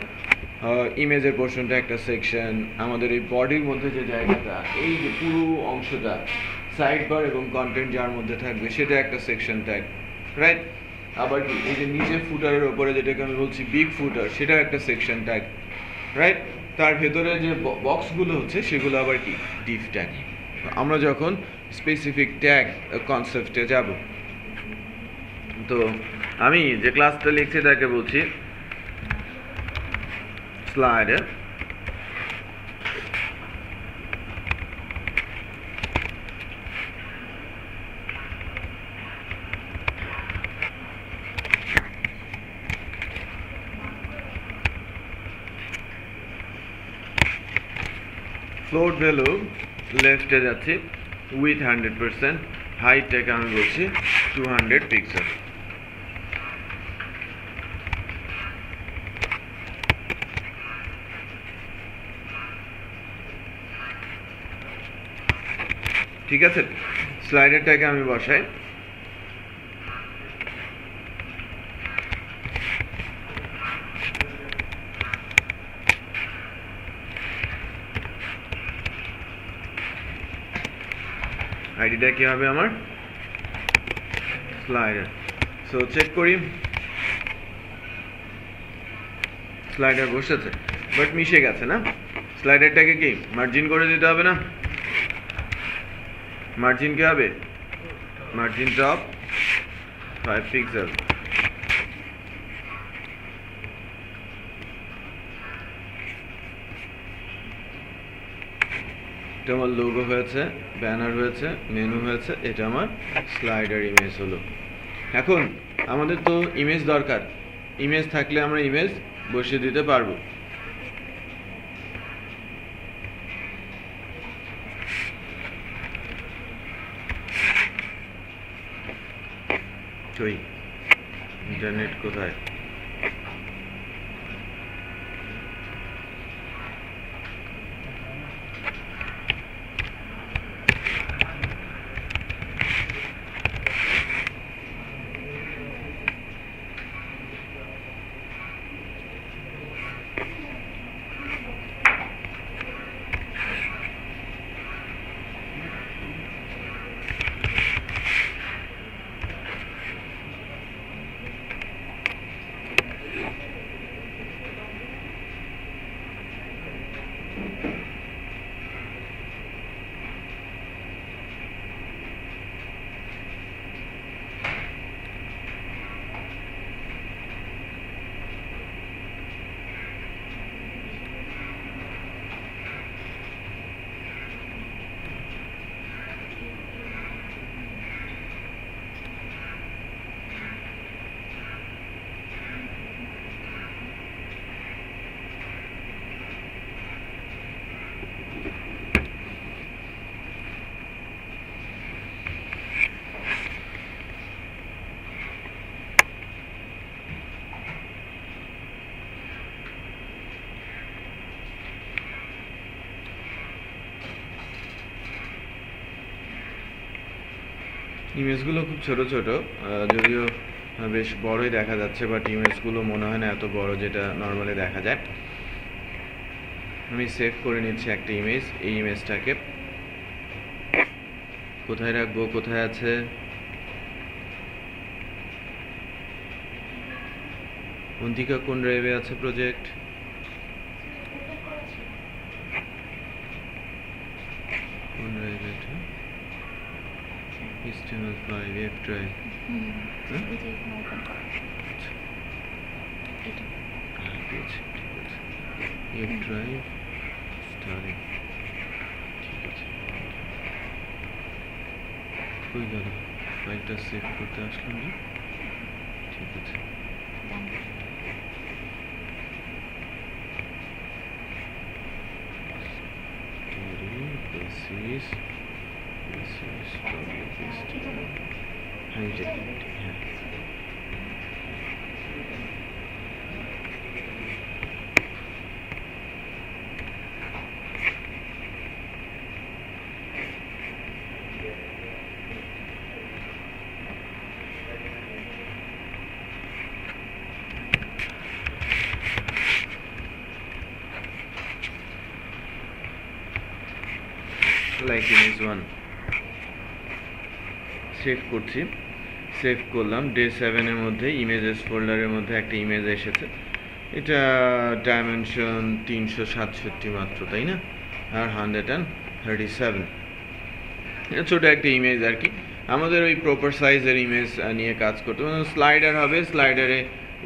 ইমেজের পোর্শনটা একটা সেকশন, আমাদের এই বডির মধ্যে যে জায়গাটা, এই যে পুরো অংশটা সাইড বার এবং কন্টেন্ট যার মধ্যে থাকবে সেটা একটা সেকশন ট্যাগ, রাইট? আবার কি এই যে নিচে ফুটারের ওপরে যেটাকে আমি বলছি বিগ ফুটার, সেটাও একটা সেকশন ট্যাগ, রাইট? তার ভেতরে যে বক্সগুলো হচ্ছে সেগুলো আবার কি? Depp tag. আমরা যখন স্পেসিফিক ট্যাগ কনসেপ্টে যাব। তো আমি যে ক্লাসটা লিখছি তাকে বলছি স্লাইডার। ফ্লোট ভ্যালু লেফটে যাচ্ছি উইথ 100%, হাইটটাকে আমি বলছি 200 পিক্সেল। ঠিক আছে, স্লাইডারটাকে আমি বসাই। আইডিটা কি হবে আমার? স্লাইডার। সো চেক করি, স্লাইডার বসেছে বাট মিশে গেছে না। স্লাইডারটাকে কি মার্জিন করে দিতে হবে না? মার্জিন কি হবে? Margin top 5 pixel. এটা আমার লোগো হয়েছে, ব্যানার হয়েছে, মেনু হয়েছে, এটা আমার স্লাইডার ইমেজ হলো। এখন আমাদের তো ইমেজ দরকার, ইমেজ থাকলে আমরা ইমেজ বসিয়ে দিতে পারবো। কই ইন্টারনেট কোথায়? ইমেজগুলো খুব ছোট ছোট, যদিও বেশ বড়ই দেখা যাচ্ছে, বাট ইমেজগুলো মনে হয় না এত বড় যেটা নর্মালি দেখা যায়। আমি সেভ করে নিচ্ছি একটা ইমেজ। এই ইমেজটাকে কোথায় রাখবো? কোথায় আছে? অন্তিকা কোন ড্রাইভে আছে প্রজেক্ট? কোন ড্রাইভে এটা? HTML5 F drive। F drive starting। ঠিক আছে, কই গেল ফাইলটা? সেভ করতে আসলাম না। ঠিক আছে, হ্যাঁ। লাইক ইমেজ 1 সেভ করছি। সেভ করলাম। ডে 7 এর মধ্যে ইমেজেস ফোল্ডারের মধ্যে একটা ইমেজ এসেছে। এটা ডাইমেনশন 367 মাত্র, তাই না? আর 137। ছোট একটা ইমেজ আর কি, আমাদের ওই প্রপার সাইজের ইমেজ নিয়ে কাজ করতে স্লাইডার হবে, স্লাইডারে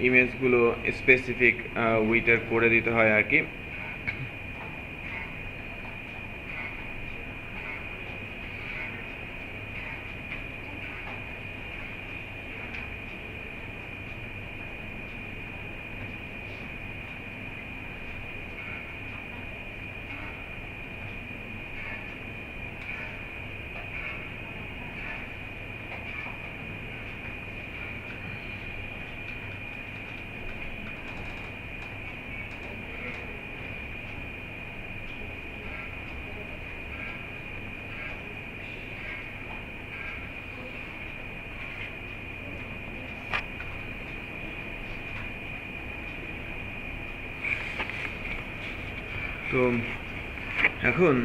ইমেজগুলো স্পেসিফিক উইথের করে দিতে হয় আর কি। তো এখন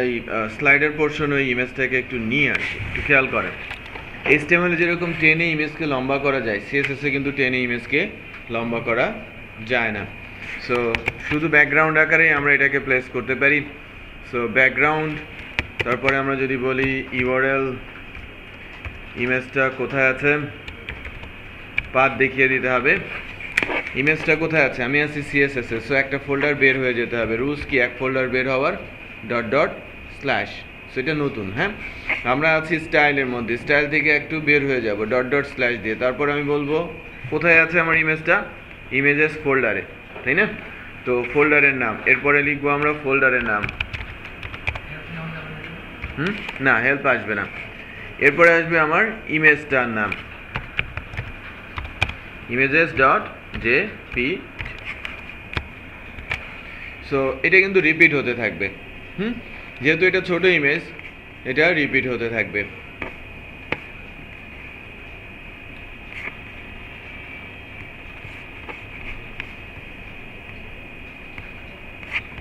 এই স্লাইডার পোর্শন ওই ইমেজটাকে একটু নিয়ে আসি, একটু খেয়াল করেন। HTML যেরকম টেনে ইমেজকে লম্বা করা যায়, CSS এ কিন্তু টেনে ইমেজকে লম্বা করা যায় না। সো শুধু ব্যাকগ্রাউন্ড আকারে আমরা এটাকে প্লেস করতে পারি। সো ব্যাকগ্রাউন্ড, তারপরে আমরা যদি বলি URL, ইমেজটা কোথায় আছে, পাথ দেখিয়ে দিতে হবে। ইমেজটা কোথায় আছে, আমি আছি CSS এ। সো একটা ফোল্ডার বের হয়ে যেতে হবে। রুলস কি, এক ফোল্ডার বের হওয়ার, .. সো এটা নতুন। হ্যাঁ, আমরা আছি স্টাইলের মধ্যে, স্টাইল থেকে একটু বের হয়ে যাব .. দিয়ে। তারপর আমি বলবো কোথায় আছে আমার ইমেজটা, ইমেজেস ফোল্ডারে, তাই না? তো ফোল্ডারের নাম, এরপরে লিখবো আমরা ফোল্ডারের নাম। না, হেল্প আসবে না। এরপরে আসবে আমার ইমেজটার নাম, images.jpg। সো এটা কিন্তু রিপিট হতে থাকবে। যেহেতু এটা ছোট ইমেজ, এটা রিপিট হতে থাকবে।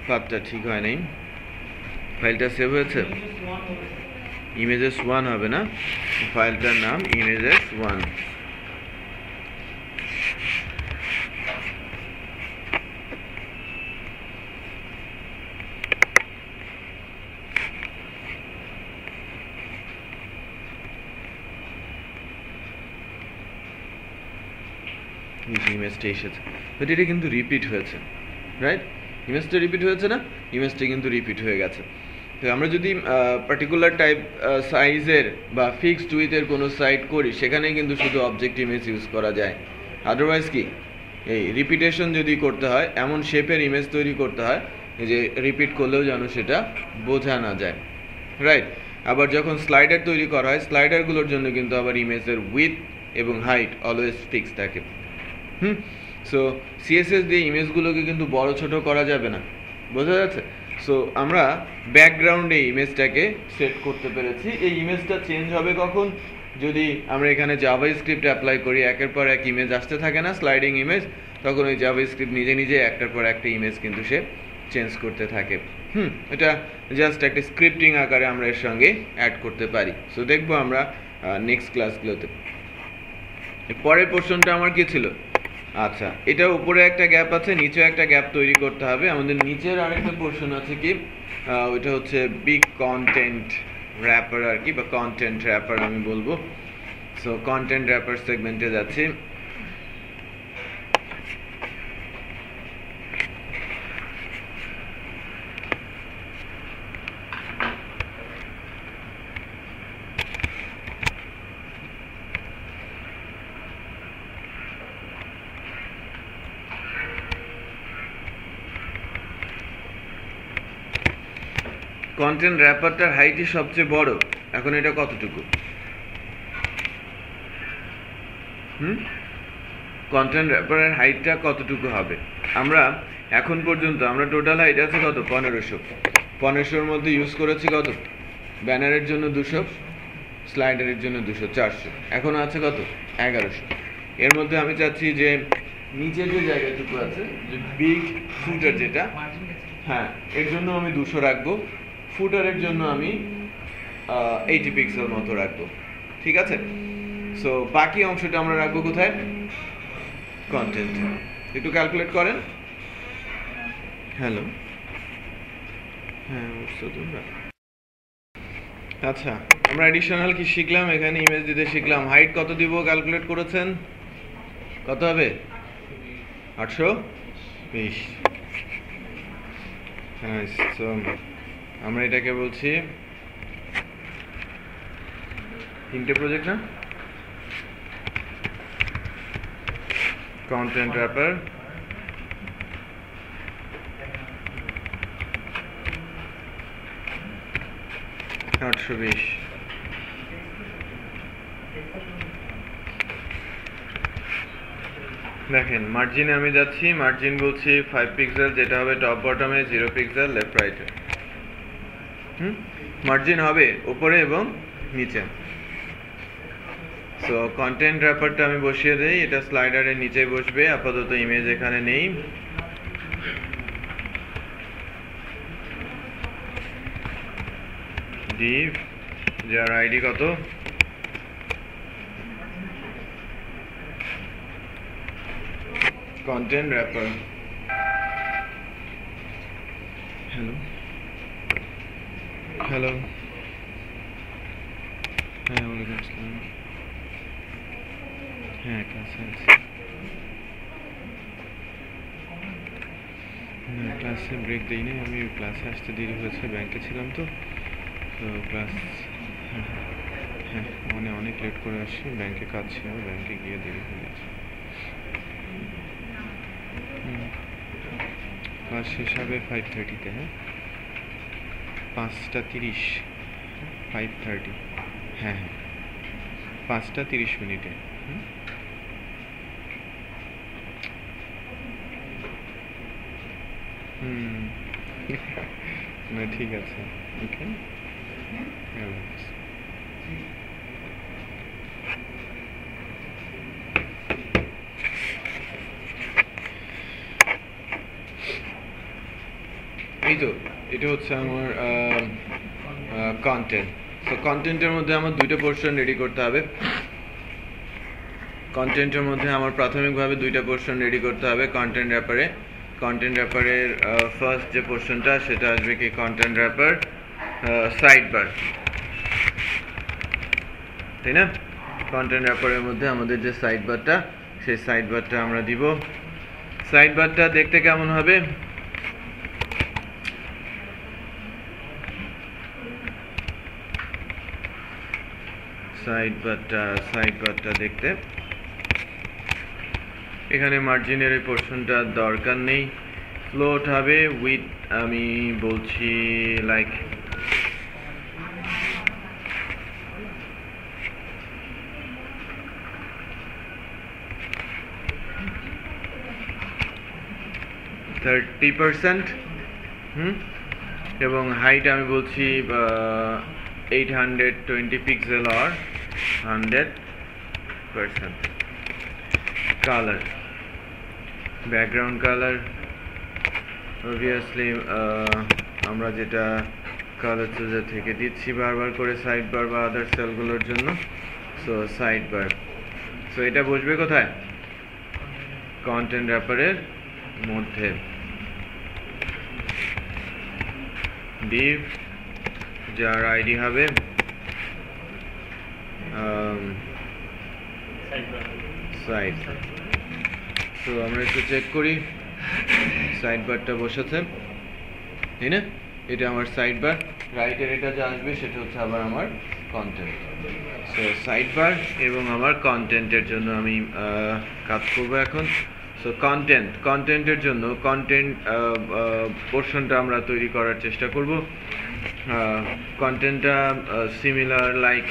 পাথটা ঠিক হয় নাই, ফাইলটা সেভ হয়েছে, images1 হবে না, ফাইলটার নাম images1। ইমেজটা এসেছে, বাট এটা কিন্তু রিপিট হয়েছে, রাইট? ইমেজটা রিপিট হয়েছে না, ইমেজটা কিন্তু রিপিট হয়ে গেছে। তো আমরা যদি পার্টিকুলার টাইপ সাইজের বা ফিক্সড উইথের কোনো সাইট করি, সেখানে কিন্তু শুধু অবজেক্ট ইমেজ ইউজ করা যায়। আদারওয়াইজ কি, এই রিপিটেশন যদি করতে হয়, এমন শেপের ইমেজ তৈরি করতে হয় যে রিপিট করলেও যেন সেটা বোঝা না যায়, রাইট? আবার যখন স্লাইডার তৈরি করা হয়, স্লাইডারগুলোর জন্য কিন্তু আবার ইমেজের উইথ এবং হাইট অলওয়েজ ফিক্স থাকে। সো CSS দিয়ে ইমেজগুলোকে কিন্তু বড় ছোট করা যাবে না, বোঝা যাচ্ছে? সো আমরা ব্যাকগ্রাউন্ডে ইমেজটাকে সেট করতে পেরেছি। এই ইমেজটা চেঞ্জ হবে কখন, যদি আমরা এখানে জাভাস্ক্রিপ্ট অ্যাপ্লাই করি, একের পর এক ইমেজ আসতে থাকে না, স্লাইডিং ইমেজ, তখন ওই জাভাস্ক্রিপ্ট নিজে নিজে একটার পর একটা ইমেজ কিন্তু সে চেঞ্জ করতে থাকে। এটা জাস্ট একটা স্ক্রিপ্টিং আকারে আমরা এর সঙ্গে অ্যাড করতে পারি। সো দেখবো আমরা নেক্সট ক্লাসগুলোতে। পরের পোর্শনটা আমার কি ছিল, আচ্ছা, এটা উপরে একটা গ্যাপ আছে, নিচে একটা গ্যাপ তৈরি করতে হবে। আমাদের নিচের আরেকটা পোর্শন আছে কি, ওইটা হচ্ছে বিগ কন্টেন্ট র্যাপার আর কি, বা কন্টেন্ট র্যাপার আমি বলবো। সো কন্টেন্ট র্যাপার সেগমেন্টে যাচ্ছি। কন্টেন্ট র্যাপারটার হাইটই সবচেয়ে বড়। এখন এটা কতটুকু, কন্টেন্ট র্যাপারের হাইটটা কতটুকু হবে? আমরা এখন পর্যন্ত আমরা টোটাল হাইট আছে কত, 1500। 1500-র মধ্যে ইউজ করেছি কত, ব্যানারের জন্য 200, স্লাইডারের জন্য 200, 400। এখন আছে কত, 1100। এর মধ্যে আমি চাচ্ছি যে নিচের যে জায়গাটুকু আছে, যে বিগ ফুটার যেটা, হ্যাঁ, এর জন্য আমি 200 রাখবো। ফুটারের জন্য আমি 80 পিক্সেল মতো রাখবো, ঠিক আছে? সো বাকি অংশটা আমরা রাখবো কোথায়, কন্টেন্ট। একটু ক্যালকুলেট করেন। হ্যালো, হ্যাঁ, উঠছো তোমরা? আচ্ছা, আমরা অ্যাডিশনাল কি শিখলাম? এখানে ইমেজ দিতে শিখলাম। হাইট কত দিব ক্যালকুলেট করেছেন? কত হবে? 820। হ্যাঁ, সো আমরা এটাকে বলছি তিনটে প্রজেক্ট না, কন্টেন্ট র্যাপার, $820। দেখেন মার্জিনে আমি যাচ্ছি, মার্জিন বলছি 5 পিক্সেল, যেটা হবে টপ বটমে, 0 পিক্সেল লেফট রাইটে। মার্জিন হবে উপরে এবং নিচে। সো কন্টেন্ট র্যাপারটা আমি বসিয়ে দেই, এটা স্লাইডারের নিচে বসবে। আপাতত ইমেজ এখানে নেই। ডিভ যার আইডি কত, কন্টেন্ট র্যাপার। হ্যালো হ্যালো, হ্যাঁ ওয়ালাইকুম আসসালাম। হ্যাঁ ক্লাসে আছি, ক্লাসে ব্রেক দিই নাই আমি, ক্লাসে আসতে দেরি হয়েছে, ব্যাংকে ছিলাম তো ক্লাস, হ্যাঁ মানে অনেক লেট করে আসি, ব্যাংকে কাজ ছিল, ব্যাংকে গিয়ে দেরি হয়ে গেছে। ক্লাস শেষ হবে 5:30-তে। হ্যাঁ 5:30, 5:30, হ্যাঁ হ্যাঁ 5:30 না ঠিক আছে, ওকে। এই তো এটা হচ্ছে আমার কন্টেন্ট। সো কন্টেন্টের মধ্যে আমার দুইটা পোর্শন রেডি করতে হবে। কন্টেন্টের মধ্যে আমার প্রাথমিকভাবে দুইটা পোর্শন রেডি করতে হবে কন্টেন্ট র্যাপারে। কন্টেন্ট র্যাপারের ফার্স্ট যে পোর্শনটা সেটা আসবে কি, কন্টেন্ট র্যাপার সাইড বার, তাই না? কন্টেন্ট র্যাপারের মধ্যে আমাদের যে সাইড বারটা, সেই সাইড বারটা আমরা দিব। সাইড বারটা দেখতে কেমন হবে? সাইড বারটা দেখতে এখানে মার্জিনের এই পোর্শনটা দরকার নেই। ফ্লোট হবে উইথ, আমি বলছি লাইক %30, এবং হাইট আমি বলছি 820 pixel or 100%। Colour, background colour obviously আমরা যেটা কালার চুজার থেকে দিচ্ছি বারবার করে সাইড বার বা আদার সেলগুলোর জন্য। সো সাইড বার, সো এটা বসবে কোথায়? কন্টেন্ট র্যাপারের মধ্যে। ডিভ যার আইডি হবে সাইড। তো আমরা একটু চেক করি সাইড বারটা বসেছে, তাই না? এটা আমার সাইড বার। রাইটের এটা যা আসবে সেটা হচ্ছে আবার আমার কন্টেন্ট। সো সাইড বার এবং আমার কন্টেন্টের জন্য আমি কাজ করবো এখন। সো কন্টেন্টের জন্য কন্টেন্ট পোর্শনটা আমরা তৈরি করার চেষ্টা করব। কন্টেন্টটা সিমিলার লাইক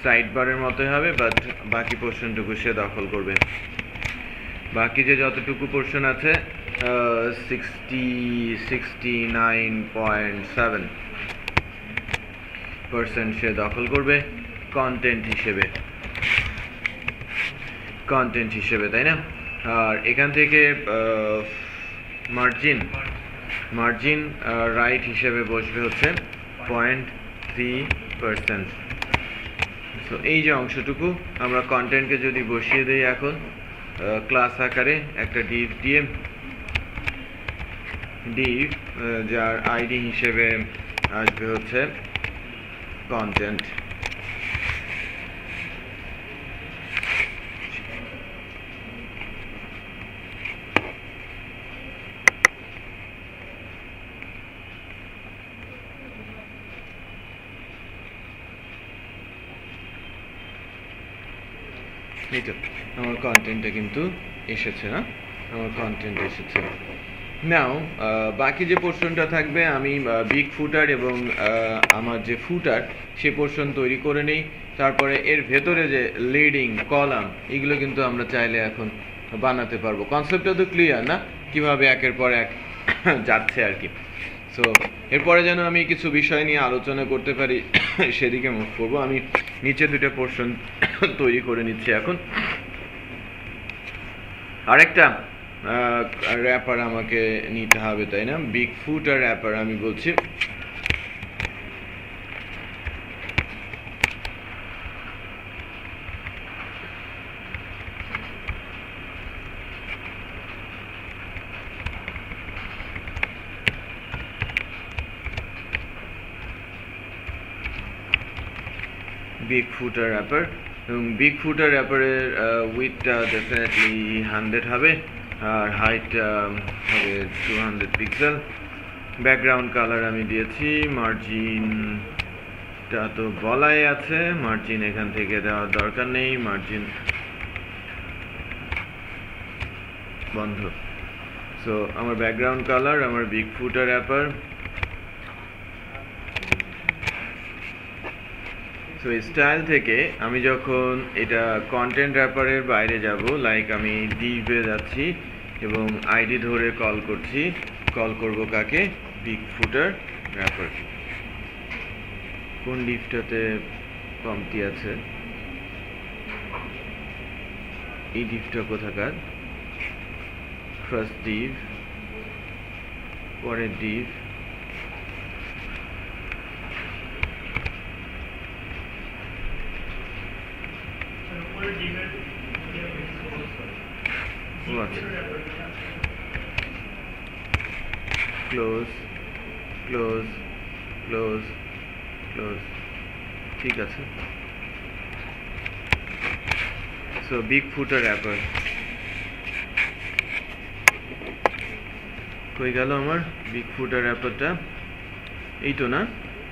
সাইড বারের মতোই হবে, বাট বাকি পোর্শনটুকু সে দখল করবে। বাকি যে যতটুকু পোর্শন আছে 69.7% সে দখল করবে কন্টেন্ট হিসেবে, তাই না? আর এখান থেকে মার্জিন রাইট হিসেবে বসবে হচ্ছে 0.3%। সো এই যে অংশটুকু আমরা কন্টেন্টকে যদি বসিয়ে দিই এখন ক্লাস আকারে একটা ডিভ দিয়ে, যার আইডি হিসেবে আসবে হচ্ছে কন্টেন্ট। এই তো আমার কন্টেন্টটা কিন্তু এসেছে, না আমার কন্টেন্ট এসেছে। নাও বাকি যে পোর্শনটা থাকবে আমি বিগ ফুটার এবং আমার যে ফুটার সে পোর্শন তৈরি করে নেই, তারপরে এর ভেতরে যে লিডিং কলাম এগুলো কিন্তু আমরা চাইলে এখন বানাতে পারবো। কনসেপ্টটা তো ক্লিয়ার না, কিভাবে একের পর এক যাচ্ছে আর কি। সো এরপরে যেন আমি কিছু বিষয় নিয়ে আলোচনা করতে পারি সেদিকে মুভ করবো। আমি নিচে দুটো পোর্শন তৈরি করে নিচ্ছি এখন। আরেকটা র্যাপার আমাকে নিতে হবে, তাই না? বিগ ফুটার র্যাপার আমি বলছি। বিগ ফুটার র্যাপার, এবং বিগ ফুটার র্যাপারের উইথটা ডেফিনেটলি 100 হবে, আর হাইট হবে 200 পিক্সেল। ব্যাকগ্রাউন্ড কালার আমি দিয়েছি, মার্জিনটা তো বলাই আছে, মার্জিন এখান থেকে দেওয়ার দরকার নেই, মার্জিন বন্ধ। সো আমার ব্যাকগ্রাউন্ড কালার, আমার বিগ ফুটার র্যাপার। তো স্টাইল থেকে আমি যখন এটা কন্টেন্ট র্যাপারের বাইরে যাব, লাইক আমি ডিভে যাচ্ছি এবং আইডি ধরে কল করছি, কল করব কাকে? Big footer wrapper. কোন ডিভটাতে কমতি আছে? এই ডিভটা কোথাকার? ফার্স্ট ডিভ, পরের div, close close close close, ঠিক আছে। সো বিগ ফুটার র্যাপার কই গেল? আমার বিগ ফুটার র্যাপারটা এই তো, না?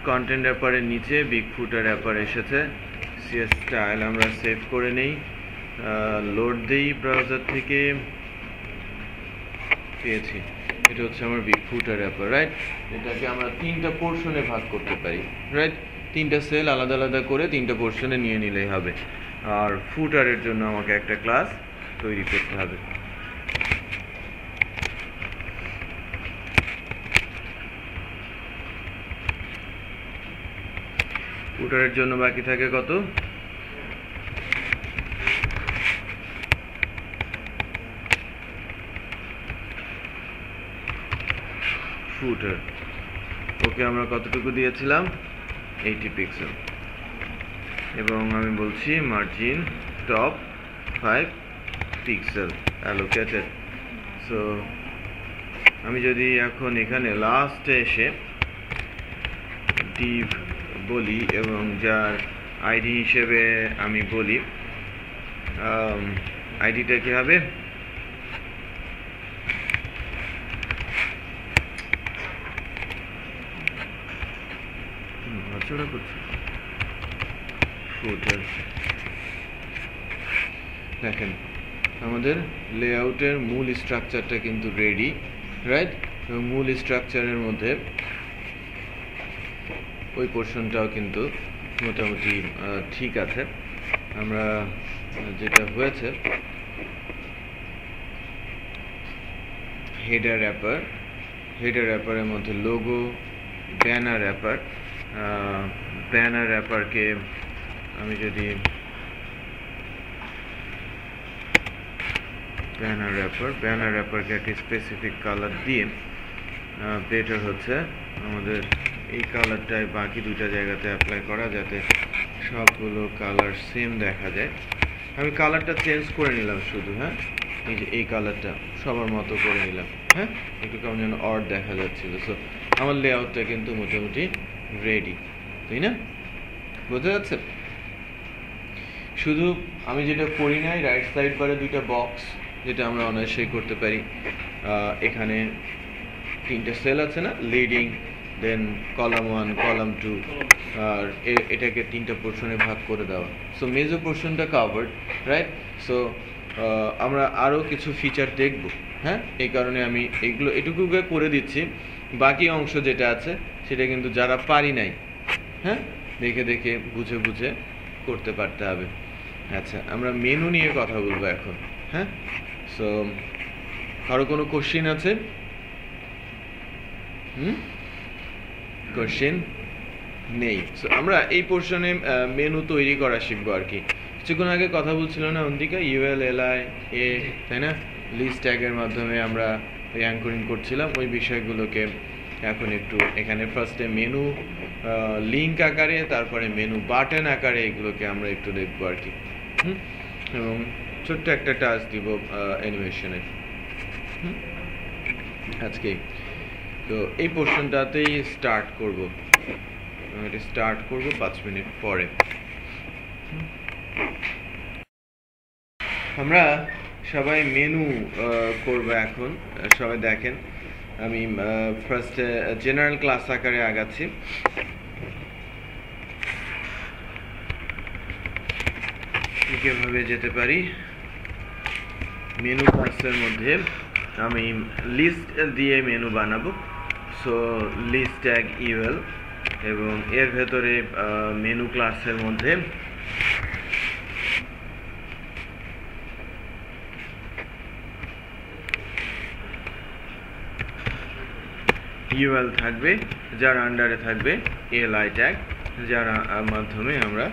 কন্টেন্ট র্যাপারের নিচে বিগ ফুটার র্যাপার এসেছে। সিএস স্টাইল আমরা সেভ করে নেই, লোড দেই ব্রাউজার থেকে, পেয়েছি। এটা হচ্ছে আমার বিগ ফুটার র্যাপার, রাইট? এটাকে আমরা 3টা পোর্শনে ভাগ করতে পারি, রাইট? 3টা সেল আলাদা আলাদা করে 3টা পোর্শনে নিয়ে নিলেই হবে। আর ফুটারের জন্য আমাকে একটা ক্লাস তৈরি করতে হবে। ফুটারের জন্য বাকি থাকে কত? ফুটার ওকে আমরা কতটুকু দিয়েছিলাম? 80 পিক্সেল, এবং আমি বলছি margin top 5 pixel allocated. So আমি যদি এখন এখানে লাস্টে এসে ডিভ বলি এবং যার আইডি হিসেবে আমি বলি, আইডিটা কি হবে? ফুটার। দেখেন আমাদের লেআউটের মূল স্ট্রাকচারটা কিন্তু রেডি, রাইট? এবং মূল স্ট্রাকচারের মধ্যে ওই পোর্শনটাও কিন্তু মোটামুটি ঠিক আছে। আমরা যেটা হয়েছে, হেডার র্যাপার, হেডার র্যাপারের মধ্যে লোগো, ব্যানার র্যাপার, ব্যানার র্যাপারকে আমি যদি ব্যানার র্যাপারকে একটা স্পেসিফিক কালার দিয়ে বেটার হচ্ছে আমাদের এই কালারটাই বাকি দুইটা জায়গাতে অ্যাপ্লাই করা, যাতে সবগুলো কালার সেম দেখা যায়। আমি কালারটা চেঞ্জ করে নিলাম শুধু, হ্যাঁ, এই যে এই কালারটা সবার মতো করে নিলাম, হ্যাঁ, একটু কেমন যেন অড দেখা যাচ্ছিল। সো আমার লেআউটটা কিন্তু মোটামুটি রেডি, তাই না? বোঝা যাচ্ছে? শুধু আমি যেটা করি নাই, রাইট সাইড বারে দুইটা বক্স, যেটা আমরা অনায়াসেই করতে পারি। এখানে 3টা সেল আছে না, লিডিং, দেন কলাম 1, কলাম 2, আর এটাকে 3টা পোর্শনে ভাগ করে দেওয়া। সো মেজর পোর্শনটা কাভার্ড, রাইট? সো আমরা আরও কিছু ফিচার দেখব, হ্যাঁ? এই কারণে আমি এটুকু করে দিচ্ছি। বাকি অংশ যেটা আছে সেটা কিন্তু যারা পারি নাই, হ্যাঁ, দেখে দেখে বুঝে বুঝে করতে পারতে হবে। আচ্ছা, আমরা মেনু নিয়ে কথা বলবো এখন, হ্যাঁ? সো কারো কোনো কোশ্চেন আছে? কোশ্চেন নেই। সো আমরা এই পোর্শনে মেনু তৈরি করা শিখবো আর কি। কিছুক্ষণ আগে কথা বলছিল না অন্তিকা, ইউএল, এলআই, এ, তাই না? লিস্ট ট্যাগের মাধ্যমে আমরা অ্যাঙ্করিং করছিলাম, ওই বিষয়গুলোকে এখন একটু এখানে ফার্স্টে মেনু লিঙ্ক আকারে, তারপরে মেনু বাটন আকারে এগুলোকে আমরা একটু দেখবো আর কি। এবং ছোট্ট একটা টাচ দিব অ্যানিমেশনে আজকে। তো এই পোর্শনটাতেই স্টার্ট করব, এটা স্টার্ট করব 5 মিনিট পরে। আমরা সবাই মেনু করব এখন। সবাই দেখেন, আমি ফার্স্টে জেনারেল ক্লাস আকারে আগাচ্ছি। কিভাবে যেতে পারি? মেনু ক্লাসের মধ্যে আমি লিস্ট দিয়ে মেনু বানাবো। সো লিস্ট ট্যাগ ইউএল, এবং এর ভেতরে মেনু ক্লাসের মধ্যে ইউএল থাকবে, যার আন্ডারে থাকবে এলআই ট্যাগ, যার মাধ্যমে আমরা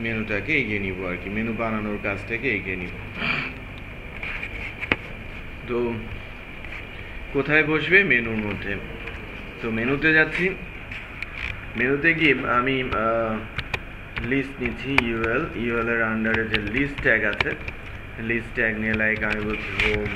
মেনুটাকে এগিয়ে নিব আর কি, মেনু বানানোর কাজটাকে এগিয়ে নিব। তো কোথায় বসবে? মেনুর মধ্যে। তো মেনুতে যাচ্ছি, মেনুতে গিয়ে আমি লিস্ট নিচ্ছি, ইউএল এর আন্ডারে যে লিস্ট ট্যাগ আছে, লিস্ট ট্যাগ নিয়ে লাইক আমি বলছি home,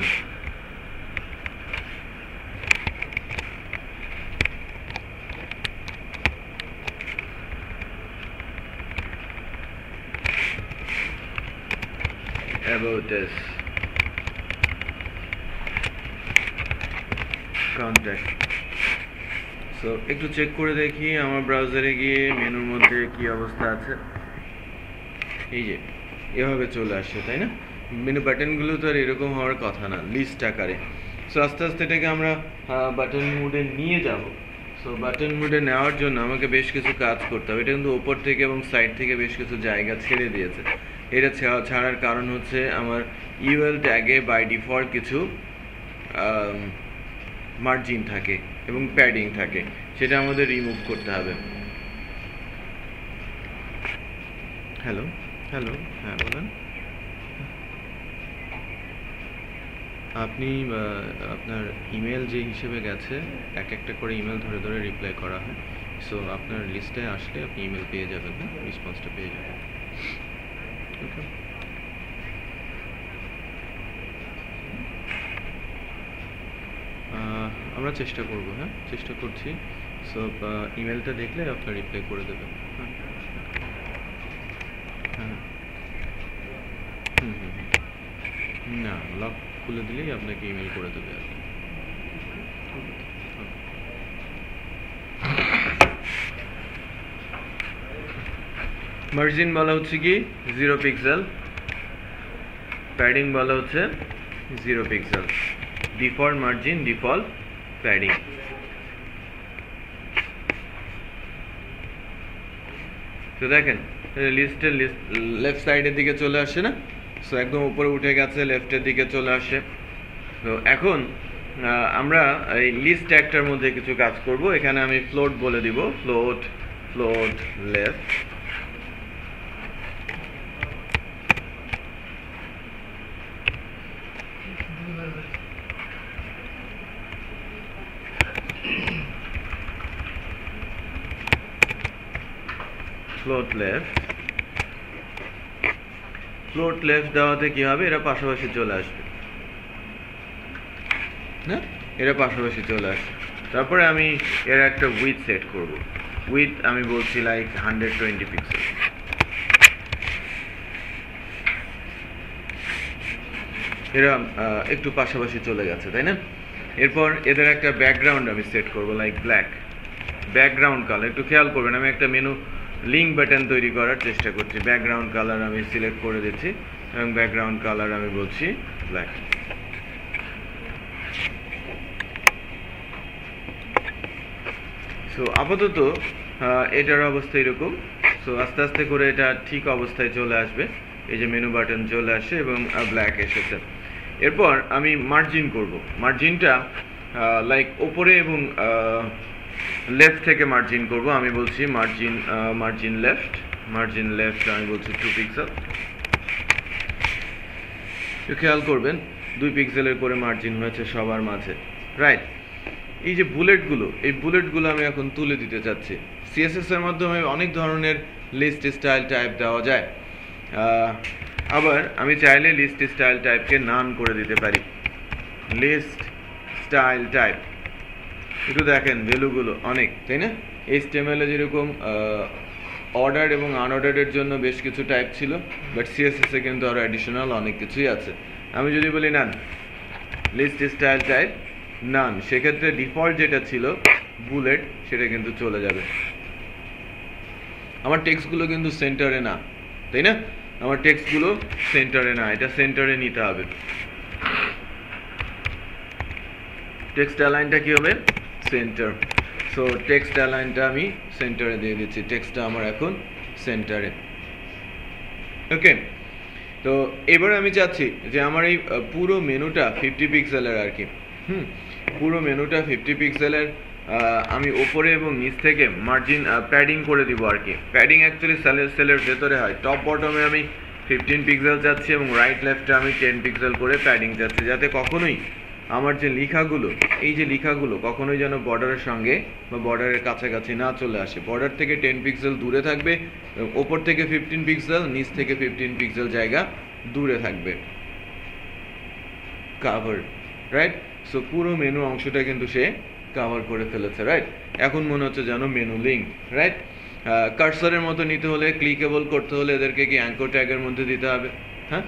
about us, contact। So একটু চেক করে দেখি আমার ব্রাউজারে গিয়ে মেনুর মধ্যে কি অবস্থা আছে। এই যে এভাবে চলে আসছে, তাই না? মেনু বাটনগুলো তো আর এরকম হওয়ার কথা না, লিস্ট আকারে। সো আস্তে আস্তে এটাকে আমরা বাটন মোডে নিয়ে যাব। সো বাটন মোডে নেওয়ার জন্য আমাকে বেশ কিছু কাজ করতে হবে। এটা কিন্তু ওপর থেকে এবং সাইড থেকে বেশ কিছু জায়গা ছেড়ে দিয়েছে। এটা ছাড়ার কারণ হচ্ছে আমার ইউএল ট্যাগে বাই ডিফল্ট কিছু মার্জিন থাকে এবং প্যাডিং থাকে, সেটা আমাদের রিমুভ করতে হবে। হ্যালো হ্যালো, হ্যাঁ বলেন। আপনি আপনার ইমেল যে হিসেবে গেছে, এক একটা করে ইমেল ধরে ধরে রিপ্লাই করা হয়। সো আপনার লিস্টে আসলে আপনি ইমেল পেয়ে যাবেন, হ্যাঁ, রেসপন্সটা পেয়ে যাবেন। ওকে, আমরা চেষ্টা করব, হ্যাঁ, চেষ্টা করছি। সো ইমেলটা দেখলে আপনার রিপ্লাই করে দেবেন। হ্যাঁ হ্যাঁ, না, লক খুলে দিলেই আপনাকে ইমেল করে দেবে আর কি। মার্জিন বলা হচ্ছে কি 0 পিক্সেল, প্যাডিং বলা হচ্ছে 0 pixel, default margin, default padding. তো দেখেন লিস্টের লেফট সাইডের দিকে চলে আসে না? সো একদম উপরে উঠে গেছে, লেফটের দিকে চলে আসে। তো এখন আমরা এই লিস্ট ট্যাগটার মধ্যে কিছু কাজ করব। এখানে আমি ফ্লোট বলে দিব, ফ্লোট লেফট, ফ্লোট লেফট দেওয়াতে কি হবে? এরা পাশাপাশি চলে আসবে, না? এরা পাশাপাশি চলে আসবে। তারপরে আমি এর একটা উইথ সেট করব। উইথ আমি বলছি লাইক 120 পিক্সেল। এরা একটু পাশাপাশি চলে গেছে, তাই না? এরপর এদের একটা ব্যাকগ্রাউন্ড আমি সেট করব লাইক ব্ল্যাক ব্যাকগ্রাউন্ড কালার। একটু খেয়াল করবেন, আমি একটা মেনু লিঙ্ক বাটন তৈরি করার চেষ্টা করছি। ব্যাকগ্রাউন্ড কালার আমি সিলেক্ট করে দিচ্ছি এবং ব্যাকগ্রাউন্ড কালার আমি বলছি ব্ল্যাক। সো আপাতত এটার অবস্থা এরকম। সো আস্তে আস্তে করে এটা ঠিক অবস্থায় চলে আসবে। এই যে মেনু বাটন চলে আসে এবং ব্ল্যাক এসেছে। এরপর আমি মার্জিন করব। মার্জিনটা লাইক ওপরে এবং লেফট থেকে মার্জিন করব। আমি বলছি মার্জিন লেফট আমি বলছি 2 পিক্সেল। একটু খেয়াল করবেন 2 পিক্সেলের করে মার্জিন হয়েছে সবার মাঝে, রাইট? এই যে বুলেটগুলো, এই বুলেটগুলো আমি এখন তুলে দিতে চাচ্ছি। সিএসএস এর মাধ্যমে অনেক ধরনের লিস্ট স্টাইল টাইপ দেওয়া যায়। আবার আমি চাইলে লিস্ট স্টাইল টাইপকে নান করে দিতে পারি। লিস্ট স্টাইল টাইপ একটু দেখেন ভ্যালুগুলো অনেক, তাই না? HTML এ যেরকম অর্ডার এবং আনঅর্ডারের জন্য বেশ কিছু টাইপ ছিল, বাট সিএসএস এ কিন্তু আরো অ্যাডিশনাল অনেক কিছুই আছে। আমি যদি বলি নান লিস্ট স্টাইল টাইপ নান, সেক্ষেত্রে ডিফল্ট যেটা ছিল বুলেট সেটা কিন্তু চলে যাবে। আমার টেক্সটগুলো কিন্তু সেন্টারে না, তাই না? আমার টেক্সটগুলো সেন্টারে না, এটা সেন্টারে নিতে হবে। টেক্সট অ্যালাইনটা কি হবে? সেন্টার। সো টেক্সট অ্যালাইনটা আমি সেন্টারে দিয়ে দিচ্ছি। টেক্সটটা আমার এখন সেন্টারে। ওকে, তো এবার আমি চাচ্ছি যে আমার এই পুরো মেনুটা 50 পিক্সেলের আর কি। পুরো মেনুটা 50 পিক্সেলের। আমি ওপরে এবং নিচ থেকে মার্জিন প্যাডিং করে দিব আর কি। প্যাডিং অ্যাকচুয়ালি সেলের ভেতরে হয়। টপ বটমে আমি 15 পিক্সেল চাচ্ছি এবং রাইট লেফটে আমি 10 পিক্সেল করে প্যাডিং চাচ্ছি, যাতে কখনোই আমার যে লেখাগুলো, এই যে লেখাগুলো কখনোই যেন বর্ডারের সঙ্গে বা বর্ডারের কাছাকাছি না চলে আসে। বর্ডার থেকে 10 পিক্সেল দূরে থাকবে এবং ওপর থেকে 15 পিক্সেল, নিচ থেকে 15 পিক্সেল জায়গা দূরে থাকবে। Cover, right? সো পুরো মেনু অংশটা কিন্তু সে কভার করে ফেলেছে, রাইট? এখন মনে হচ্ছে যেন মেনু লিঙ্ক, রাইট? কার্সরের মতো নিতে হলে, ক্লিকেবল করতে হলে এদেরকে কি অ্যাঙ্কর ট্যাগের মধ্যে দিতে হবে। হ্যাঁ,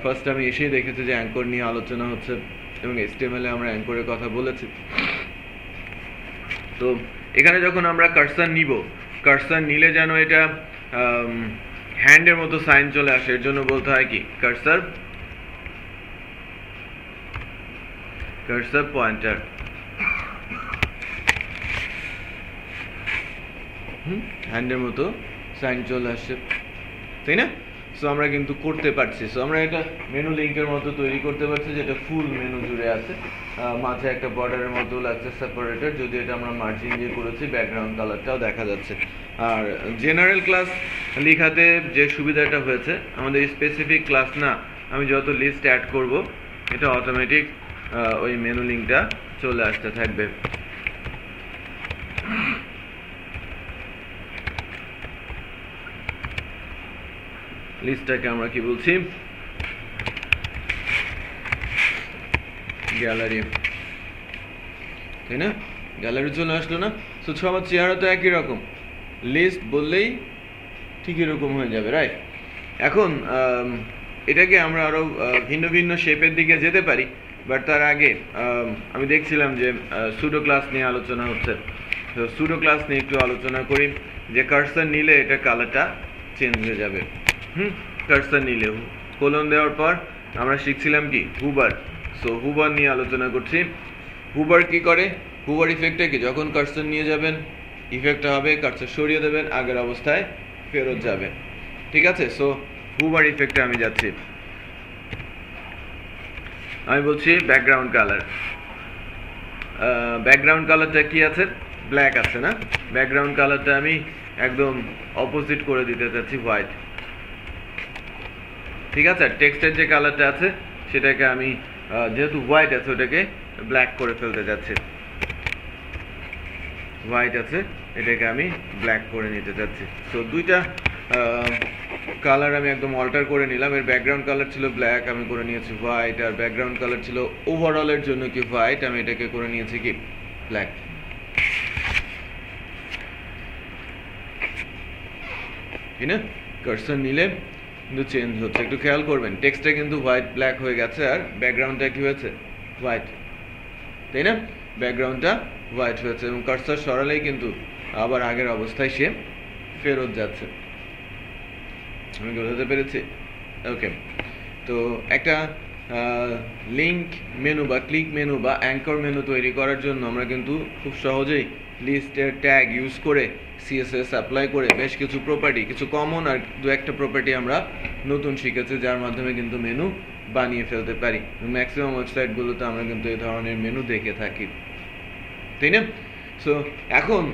ফার্স্ট আমি এসেই দেখেছি যে অ্যাঙ্কর নিয়ে আলোচনা হচ্ছে এবং HTML এ আমরা অ্যাঙ্করের কথা বলেছি। তো এখানে যখন আমরা কার্সর নিব, কার্সর নিলে যেন এটা হ্যান্ডের মতো সাইন চলে আসে, এর জন্য বলতে হয় কি কার্সর পয়েন্টার। হ্যান্ডের মতো সাইন চলে আসছে, তাই না? সো আমরা কিন্তু করতে পারছি। সো আমরা এটা মেনু লিঙ্কের মতো তৈরি করতে পারছি, যেটা ফুল মেনু জুড়ে আছে। মাঝে একটা বর্ডারের মতো লাগছে সেপারেটর, যদি এটা আমরা মার্জিন দিয়ে করেছি, ব্যাকগ্রাউন্ড কালারটাও দেখা যাচ্ছে। আর জেনারেল ক্লাস লেখাতে যে সুবিধাটা হয়েছে, আমাদের স্পেসিফিক ক্লাস না, আমি যত লিস্ট অ্যাড করব এটা অটোমেটিক ওই মেনু লিঙ্কটা চলে আসতে থাকবে। লিস্টটাকে আমরা কি বলছি? গ্যালারি, তাই না? গ্যালারি চলে আসলো না? সো সবার চেহারা তো একই রকম, লিস্ট বললেই ঠিক এরকম হয়ে যাবে, রাইট? এখন এটাকে আমরা আরো ভিন্ন ভিন্ন শেপের দিকে যেতে পারি, বাট তার আগে আমি দেখছিলাম যে সুডো ক্লাস নিয়ে আলোচনা হচ্ছে। তো সুডো ক্লাস নিয়ে একটু আলোচনা করি, যে কার্সর নিলে এটা কালারটা চেঞ্জ হয়ে যাবে। কার্সর নিলে কোলন দেওয়ার পর আমরা শিখছিলাম কি হুবার। সো হুবার নিয়ে আলোচনা করছি। হুবার কি করে? হুবার ইফেক্টটা কি? যখন কার্সর নিয়ে যাবেন ইফেক্টটা হবে, কার্সর সরিয়ে দেবেন, আগের অবস্থায় ফেরত যাবে, ঠিক আছে? সো হুবার ইফেক্টে আমি যাচ্ছি। আমি বলছি ব্যাকগ্রাউন্ড কালার। ব্যাকগ্রাউন্ড কালারটা কি আছে? ব্ল্যাক আছে না? ব্যাকগ্রাউন্ড কালারটা আমি একদম অপোজিট করে দিতে চাচ্ছি, হোয়াইট, ঠিক আছে? টেক্সটের যে কালারটা আছে সেটাকে আমি যেহেতু হোয়াইট আছে ওটাকে ব্ল্যাক করে ফেলতে যাচ্ছি। হোয়াইট আছে, এটাকে আমি ব্ল্যাক করে নিতে চাচ্ছি। সো দুইটা কালার আমি একদম অল্টার করে নিলাম। এর ব্যাকগ্রাউন্ড কালার ছিল ব্ল্যাক, আমি করে নিয়েছি হোয়াইট। আর ব্যাকগ্রাউন্ড কালার ছিল ওভারঅলের জন্য কি হোয়াইট, আমি এটাকে করে নিয়েছি কি ব্ল্যাক। তাই না? কার্সর নিলে কিন্তু চেঞ্জ হচ্ছে, একটু খেয়াল করবেন টেক্সটটা কিন্তু হোয়াইট ব্ল্যাক হয়ে গেছে আর ব্যাকগ্রাউন্ডটা কি হয়েছে হোয়াইট, তাই না? ব্যাকগ্রাউন্ডটা হোয়াইট হয়েছে এবং কার্সর সরালেই কিন্তু আবার আগের অবস্থায় সে ফেরত যাচ্ছে। আমি বোঝাতে পেরেছি? ওকে, তো একটা লিঙ্ক মেনু বা ক্লিক মেনু বা অ্যাঙ্কর মেনু তৈরি করার জন্য আমরা কিন্তু খুব সহজেই লিস্টের ট্যাগ ইউজ করে সিএসএস অ্যাপ্লাই করে বেশ কিছু প্রপার্টি, কিছু কমন আর দু একটা প্রপার্টি আমরা নতুন শিখেছি, যার মাধ্যমে কিন্তু মেনু বানিয়ে ফেলতে পারি। ম্যাক্সিমাম ওয়েবসাইটগুলোতে আমরা কিন্তু এই ধরনের মেনু দেখে থাকি, তাই না? সো এখন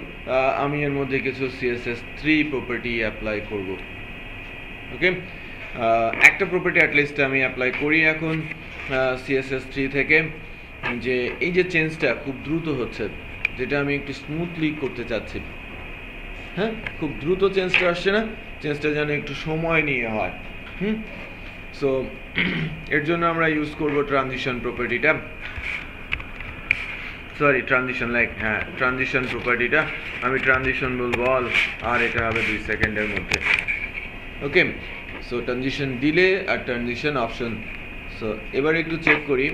আমি এর মধ্যে কিছু CSS3 প্রপার্টি অ্যাপ্লাই করব। ওকে, একটা প্রপার্টি অ্যাটলিস্ট আমি অ্যাপ্লাই করি এখন CSS3 থেকে, যে এই যে চেঞ্জটা খুব দ্রুত হচ্ছে, যেটা আমি একটু স্মুথলি করতে চাচ্ছি। হ্যাঁ, খুব দ্রুত চেঞ্জটা আসছে না, চেঞ্জটা যেন একটু সময় নিয়ে হয়। সো এর জন্য আমরা ইউজ করব ট্রানজিশন প্রপার্টিটা, সরি ট্রানজিশন ট্রানজিশন প্রপার্টিটা আমি ট্রানজিশন বলবো অল, আর এটা হবে 2 সেকেন্ডের মধ্যে। ওকে, সো ট্রানজিশন ডিলে আর ট্রানজিশন অপশন। সো এবার একটু চেক করি,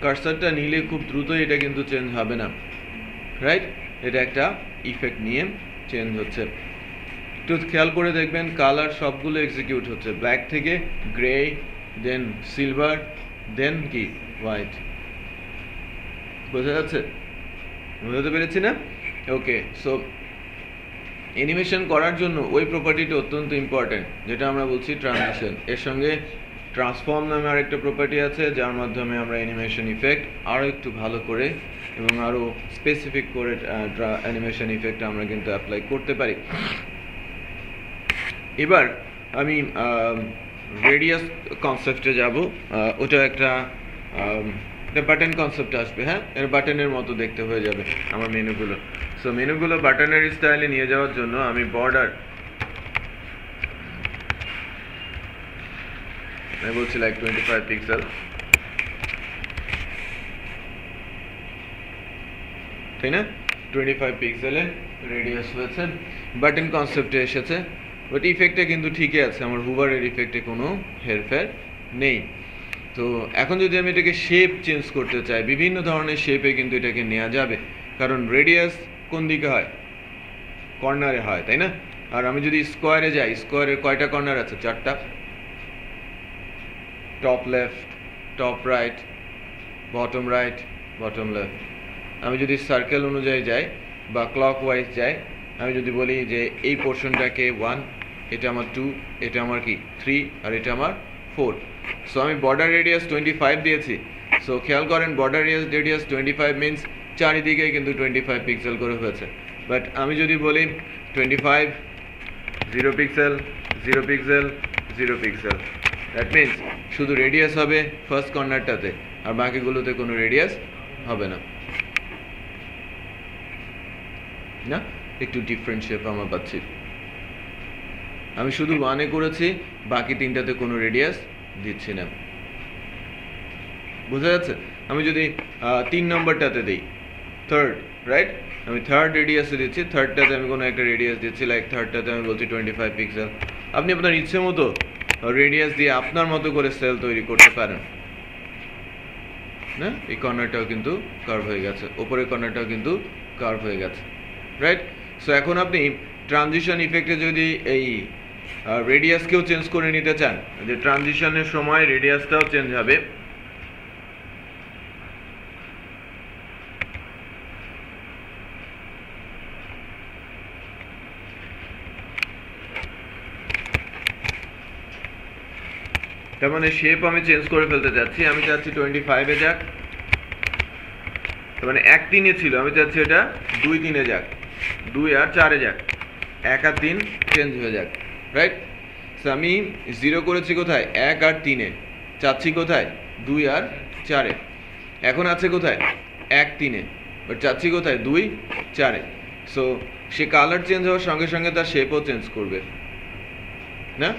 কার্সারটা নিলে খুব দ্রুতই এটা কিন্তু চেঞ্জ হবে না, রাইট? এটা একটা ইফেক্ট নিয়ে চেঞ্জ হচ্ছে। একটু খেয়াল করে দেখবেন কালার সবগুলো এক্সিকিউট হচ্ছে, ব্ল্যাক থেকে গ্রে, দেন সিলভার, দেন কি হোয়াইট। বোঝা যাচ্ছে? বোঝাতে পেরেছি না? ওকে, সো অ্যানিমেশন করার জন্য ওই প্রপার্টিটা অত্যন্ত ইম্পর্টেন্ট, যেটা আমরা বলছি ট্রানজিশন। এর সঙ্গে ট্রান্সফর্ম নামে আরেকটা প্রপার্টি আছে, যার মাধ্যমে আমরা অ্যানিমেশন ইফেক্ট আরও একটু ভালো করে এবং আরও স্পেসিফিক করে অ্যানিমেশন ইফেক্ট আমরা কিন্তু অ্যাপ্লাই করতে পারি। এবার আমি রেডিয়াস কনসেপ্টে যাব, ওটা একটা বাটন কনসেপ্ট আসবে। হ্যাঁ, এর বাটনের মতো দেখতে হয়ে যাবে আমার মেনুগুলো। সো মেনুগুলো বাটনের স্টাইলে নিয়ে যাওয়ার জন্য আমি বর্ডার আমি বলছি লাইক 25 পিক্সেল, তাই না? 25 পিক্সেলে রেডিয়াস হয়েছে, বাটন কনসেপ্টে এসেছে, বাট ইফেক্টটা কিন্তু ঠিকই আছে, আমার হুভারের ইফেক্টে কোনো হেরফের নেই। তো এখন যদি আমি এটাকে শেপ চেঞ্জ করতে চাই, বিভিন্ন ধরনের শেপে কিন্তু এটাকে নেওয়া যাবে, কারণ রেডিয়াস কোন দিকে হয়? কর্নারে হয়, তাই না? আর আমি যদি স্কোয়ারে যাই, স্কোয়ারের কয়টা কর্নার আছে? 4টা। Top left, top right, bottom right, bottom left. আমি যদি সার্কেল অনুযায়ী যাই বা ক্লক ওয়াইজ যাই, আমি যদি বলি যে এই পোর্শনটাকে 1, এটা আমার 2, এটা আমার কি 3, আর এটা আমার 4। সো আমি বর্ডার রেডিয়াস 25 দিয়েছি। সো খেয়াল করেন বর্ডার রেডিয়াস 25 মিনস চারিদিকে কিন্তু 25 পিক্সেল করে হয়েছে। বাট আমি যদি বলি 25, 0 pixel, 0 pixel, 0 pixel, that means শুধু রেডিয়াস হবে ফার্স্ট কর্নারটাতে, আর বাকিগুলোতে কোনো রেডিয়াস হবে না। না, একটু ডিফারেন্ট শেপ আমরা পাচ্ছি। আমি শুধু 1-এ করেছি, বাকি 3টাতে কোনো রেডিয়াস দিচ্ছি না। বোঝা যাচ্ছে? আমি যদি 3 নম্বরটাতে দিই, থার্ড, রাইট? আমি থার্ড রেডিয়াসে দিচ্ছি, থার্ডটাতে আমি কোনো একটা রেডিয়াস দিচ্ছি, লাইক থার্ডটাতে আমি বলছি 25 পিক্সেল। আপনি আপনার ইচ্ছে মতো রেডিয়াস দিয়ে আপনার মতো করে সেল তৈরি করতে পারেন না? এই কর্নারটাও কিন্তু কার্ভ হয়ে গেছে, ওপরের কর্নারটাও কিন্তু কার্ভ হয়ে গেছে, রাইট? সো এখন আপনি ট্রানজিশন ইফেক্টে যদি এই রেডিয়াসকেও চেঞ্জ করে নিতে চান, যে ট্রানজিশনের সময় রেডিয়াসটাও চেঞ্জ হবে, তার মানে শেপ আমি চেঞ্জ করে ফেলতে চাচ্ছি। আমি চাচ্ছি 25-এ যাক, তার মানে 1-3-এ ছিল, আমি চাচ্ছি এটা 2-3-এ যাক, 2 আর 4-এ যাক, 1 আর 3 চেঞ্জ হয়ে যাক, রাইট? সো আমি 0 করেছি কোথায়? 1 আর 3-এ, চাচ্ছি কোথায়? 2 আর 4-এ। এখন আছে কোথায়? 1-3-এ, বাট চাচ্ছি কোথায়? 2-4-এ। সো সে কালার চেঞ্জ হওয়ার সঙ্গে সঙ্গে তার শেপও চেঞ্জ করবে না?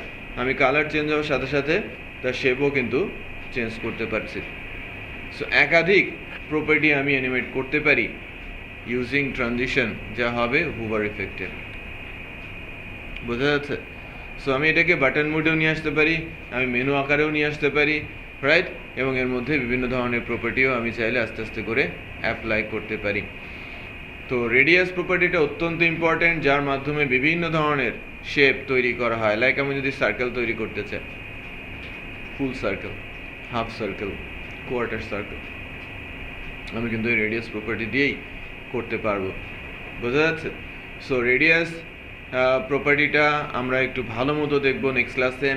আমি কালার চেঞ্জ হওয়ার সাথে সাথে তার শেপও কিন্তু চেঞ্জ করতে পারছি। সো একাধিক প্রপার্টি আমি অ্যানিমেট করতে পারি ইউজিং ট্রানজিশন, যা হবে হুভার ইফেক্টে। বোঝা যাচ্ছে? সো আমি এটাকে বাটন মোডেও নিয়ে আসতে পারি, আমি মেনু আকারেও নিয়ে আসতে পারি, রাইট? এবং এর মধ্যে বিভিন্ন ধরনের প্রপার্টিও আমি চাইলে আস্তে আস্তে করে অ্যাপ্লাই করতে পারি। তো রেডিয়াস প্রপার্টিটা অত্যন্ত ইম্পর্টেন্ট, যার মাধ্যমে বিভিন্ন ধরনের শেপ তৈরি করা হয়। লাইক আমি যদি সার্কেল তৈরি করতে চাই, ফুল circle, half circle, quarter circle, আমি কিন্তু এই রেডিয়াস প্রপার্টি দিয়েই করতে পারবো। বোঝা যাচ্ছে? সো রেডিয়াস প্রপার্টিটা আমরা একটু ভালো মতো দেখবো নেক্সট ক্লাসে।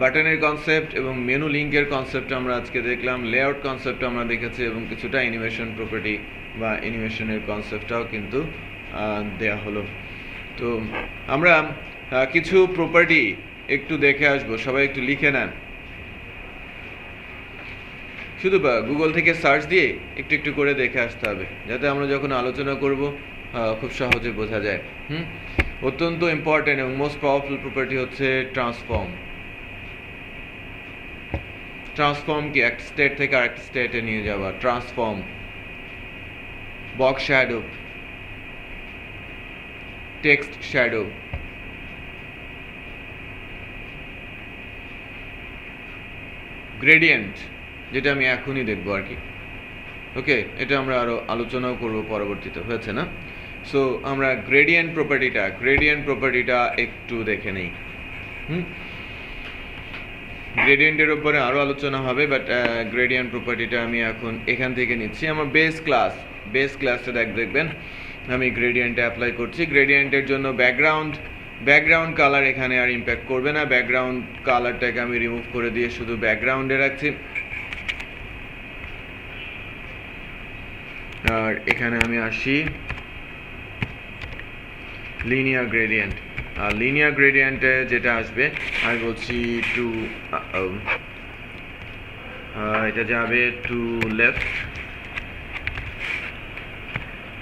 বাটনের কনসেপ্ট এবং মেনু লিঙ্কের কনসেপ্ট আমরা আজকে দেখলাম, লেআউট কনসেপ্ট আমরা দেখেছি, এবং কিছুটা অ্যানিমেশন প্রপার্টি বা অ্যানিমেশনের কনসেপ্টটাও কিন্তু দেয়া হলো। তো আমরা কিছু প্রপার্টি একটু দেখে আসবো, সবাই একটু লিখে নেন। শুধু গুগল থেকে সার্চ দিয়ে একটু একটু করে দেখে আসতে হবে, যাতে আমরা যখন আলোচনা করব খুব সহজে বোঝা যায়। অত্যন্ত ইম্পর্টেন্ট এবং মোস্ট পাওয়ারফুল প্রপার্টি হচ্ছে ট্রান্সফর্ম। ট্রান্সফর্ম কি? এক স্টেট থেকে আরেক স্টেটে নিয়ে যাওয়া, transform. Box shadow, text shadow, gradient, যেটা আমি এখনই দেখবো আর কি। ওকে, এটা আমরা আরো আলোচনাও করব পরবর্তীতে, হয়েছে না? সো আমরা গ্রেডিয়েন্ট প্রপার্টিটা একটু দেখে নেই। গ্রেডিয়েন্টের উপরে আরো আলোচনা হবে, বাট গ্রেডিয়েন্ট প্রপার্টিটা আমি এখন এখান থেকে নিচ্ছি। আমার বেস ক্লাসটা দেখবেন আমি গ্রেডিয়েন্টে অ্যাপ্লাই করছি। গ্রেডিয়েন্টের জন্য ব্যাকগ্রাউন্ড কালার এখানে আর ইম্প্যাক্ট করবে না। ব্যাকগ্রাউন্ড কালারটাকে আমি রিমুভ করে দিয়ে শুধু ব্যাকগ্রাউন্ডে রাখছি। আর এখানে আমি আসি লিনিয়ার গ্রেডিয়েন্ট। আর লিনিয়ার গ্রেডিয়েন্টে যেটা আসবে আমি বলছি এটা যাবে টু লেফট,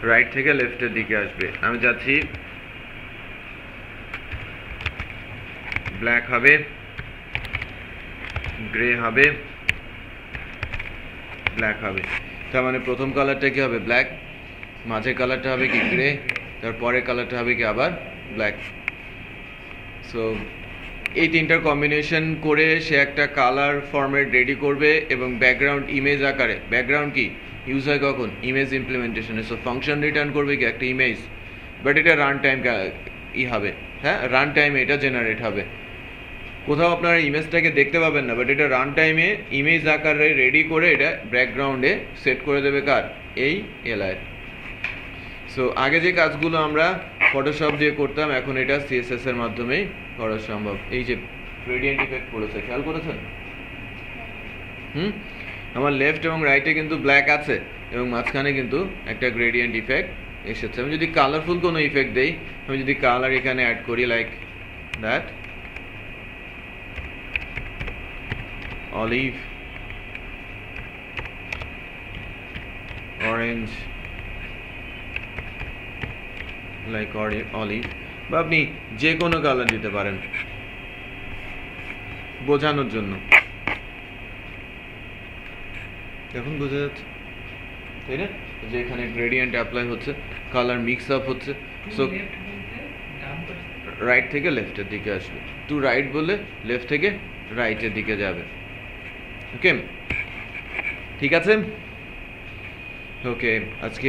রাইট থেকে লেফটের দিকে আসবে। আমি যাচ্ছি ব্ল্যাক হবে, গ্রে হবে, ব্ল্যাক হবে। তার মানে প্রথম কালারটা কি হবে? ব্ল্যাক। মাঝের কালারটা হবে কি? গ্রে। তারপরের কালারটা হবে কি? আবার ব্ল্যাক। সো এই তিনটার কম্বিনেশন করে সে একটা কালার ফরম্যাট রেডি করবে, এবং ব্যাকগ্রাউন্ড ইমেজ আকারে। ব্যাকগ্রাউন্ড কি ইউজ হয় কখন? ইমেজ ইমপ্লিমেন্টেশনে। সো ফাংশন রিটার্ন করবে কি? একটা ইমেজ, বাট এটা রান টাইম হবে, হ্যাঁ, রান টাইমে এটা জেনারেট হবে। কোথাও আপনারা ইমেজটাকে দেখতে পাবেন না, বাট এটা রান টাইমে ইমেজ আকারে রেডি করে এটা ব্যাকগ্রাউন্ডে সেট করে দেবে কার? এই এলআই। সো আগে যে কাজগুলো আমরা ফটোশপ দিয়ে করতাম, এখন এটা সিএসএস এর মাধ্যমেই করা সম্ভব। এই যে গ্রেডিয়েন্ট ইফেক্ট পড়েছে, খেয়াল করেছেন? আমার লেফট এবং রাইটে কিন্তু ব্ল্যাক আছে, এবং মাঝখানে কিন্তু একটা গ্রেডিয়েন্ট ইফেক্ট এসেছে। আমি যদি কালারফুল কোনো ইফেক্ট দেই, আমি যদি কালার এখানে অ্যাড করি like that, olive, orange, like olive, বা আপনি যে কোনো কালার দিতে পারেন বোঝানোর জন্য। এখন বোঝা যাচ্ছে, তাই না, যে এখানে গ্রেডিয়েন্ট অ্যাপ্লাই হচ্ছে, কালার মিক্স আপ হচ্ছে। সো রাইট থেকে লেফটের দিকে আসবে, টু রাইট বলে লেফট থেকে রাইটের দিকে যাবে। ওকে, ঠিক আছে? ওকে, আজকে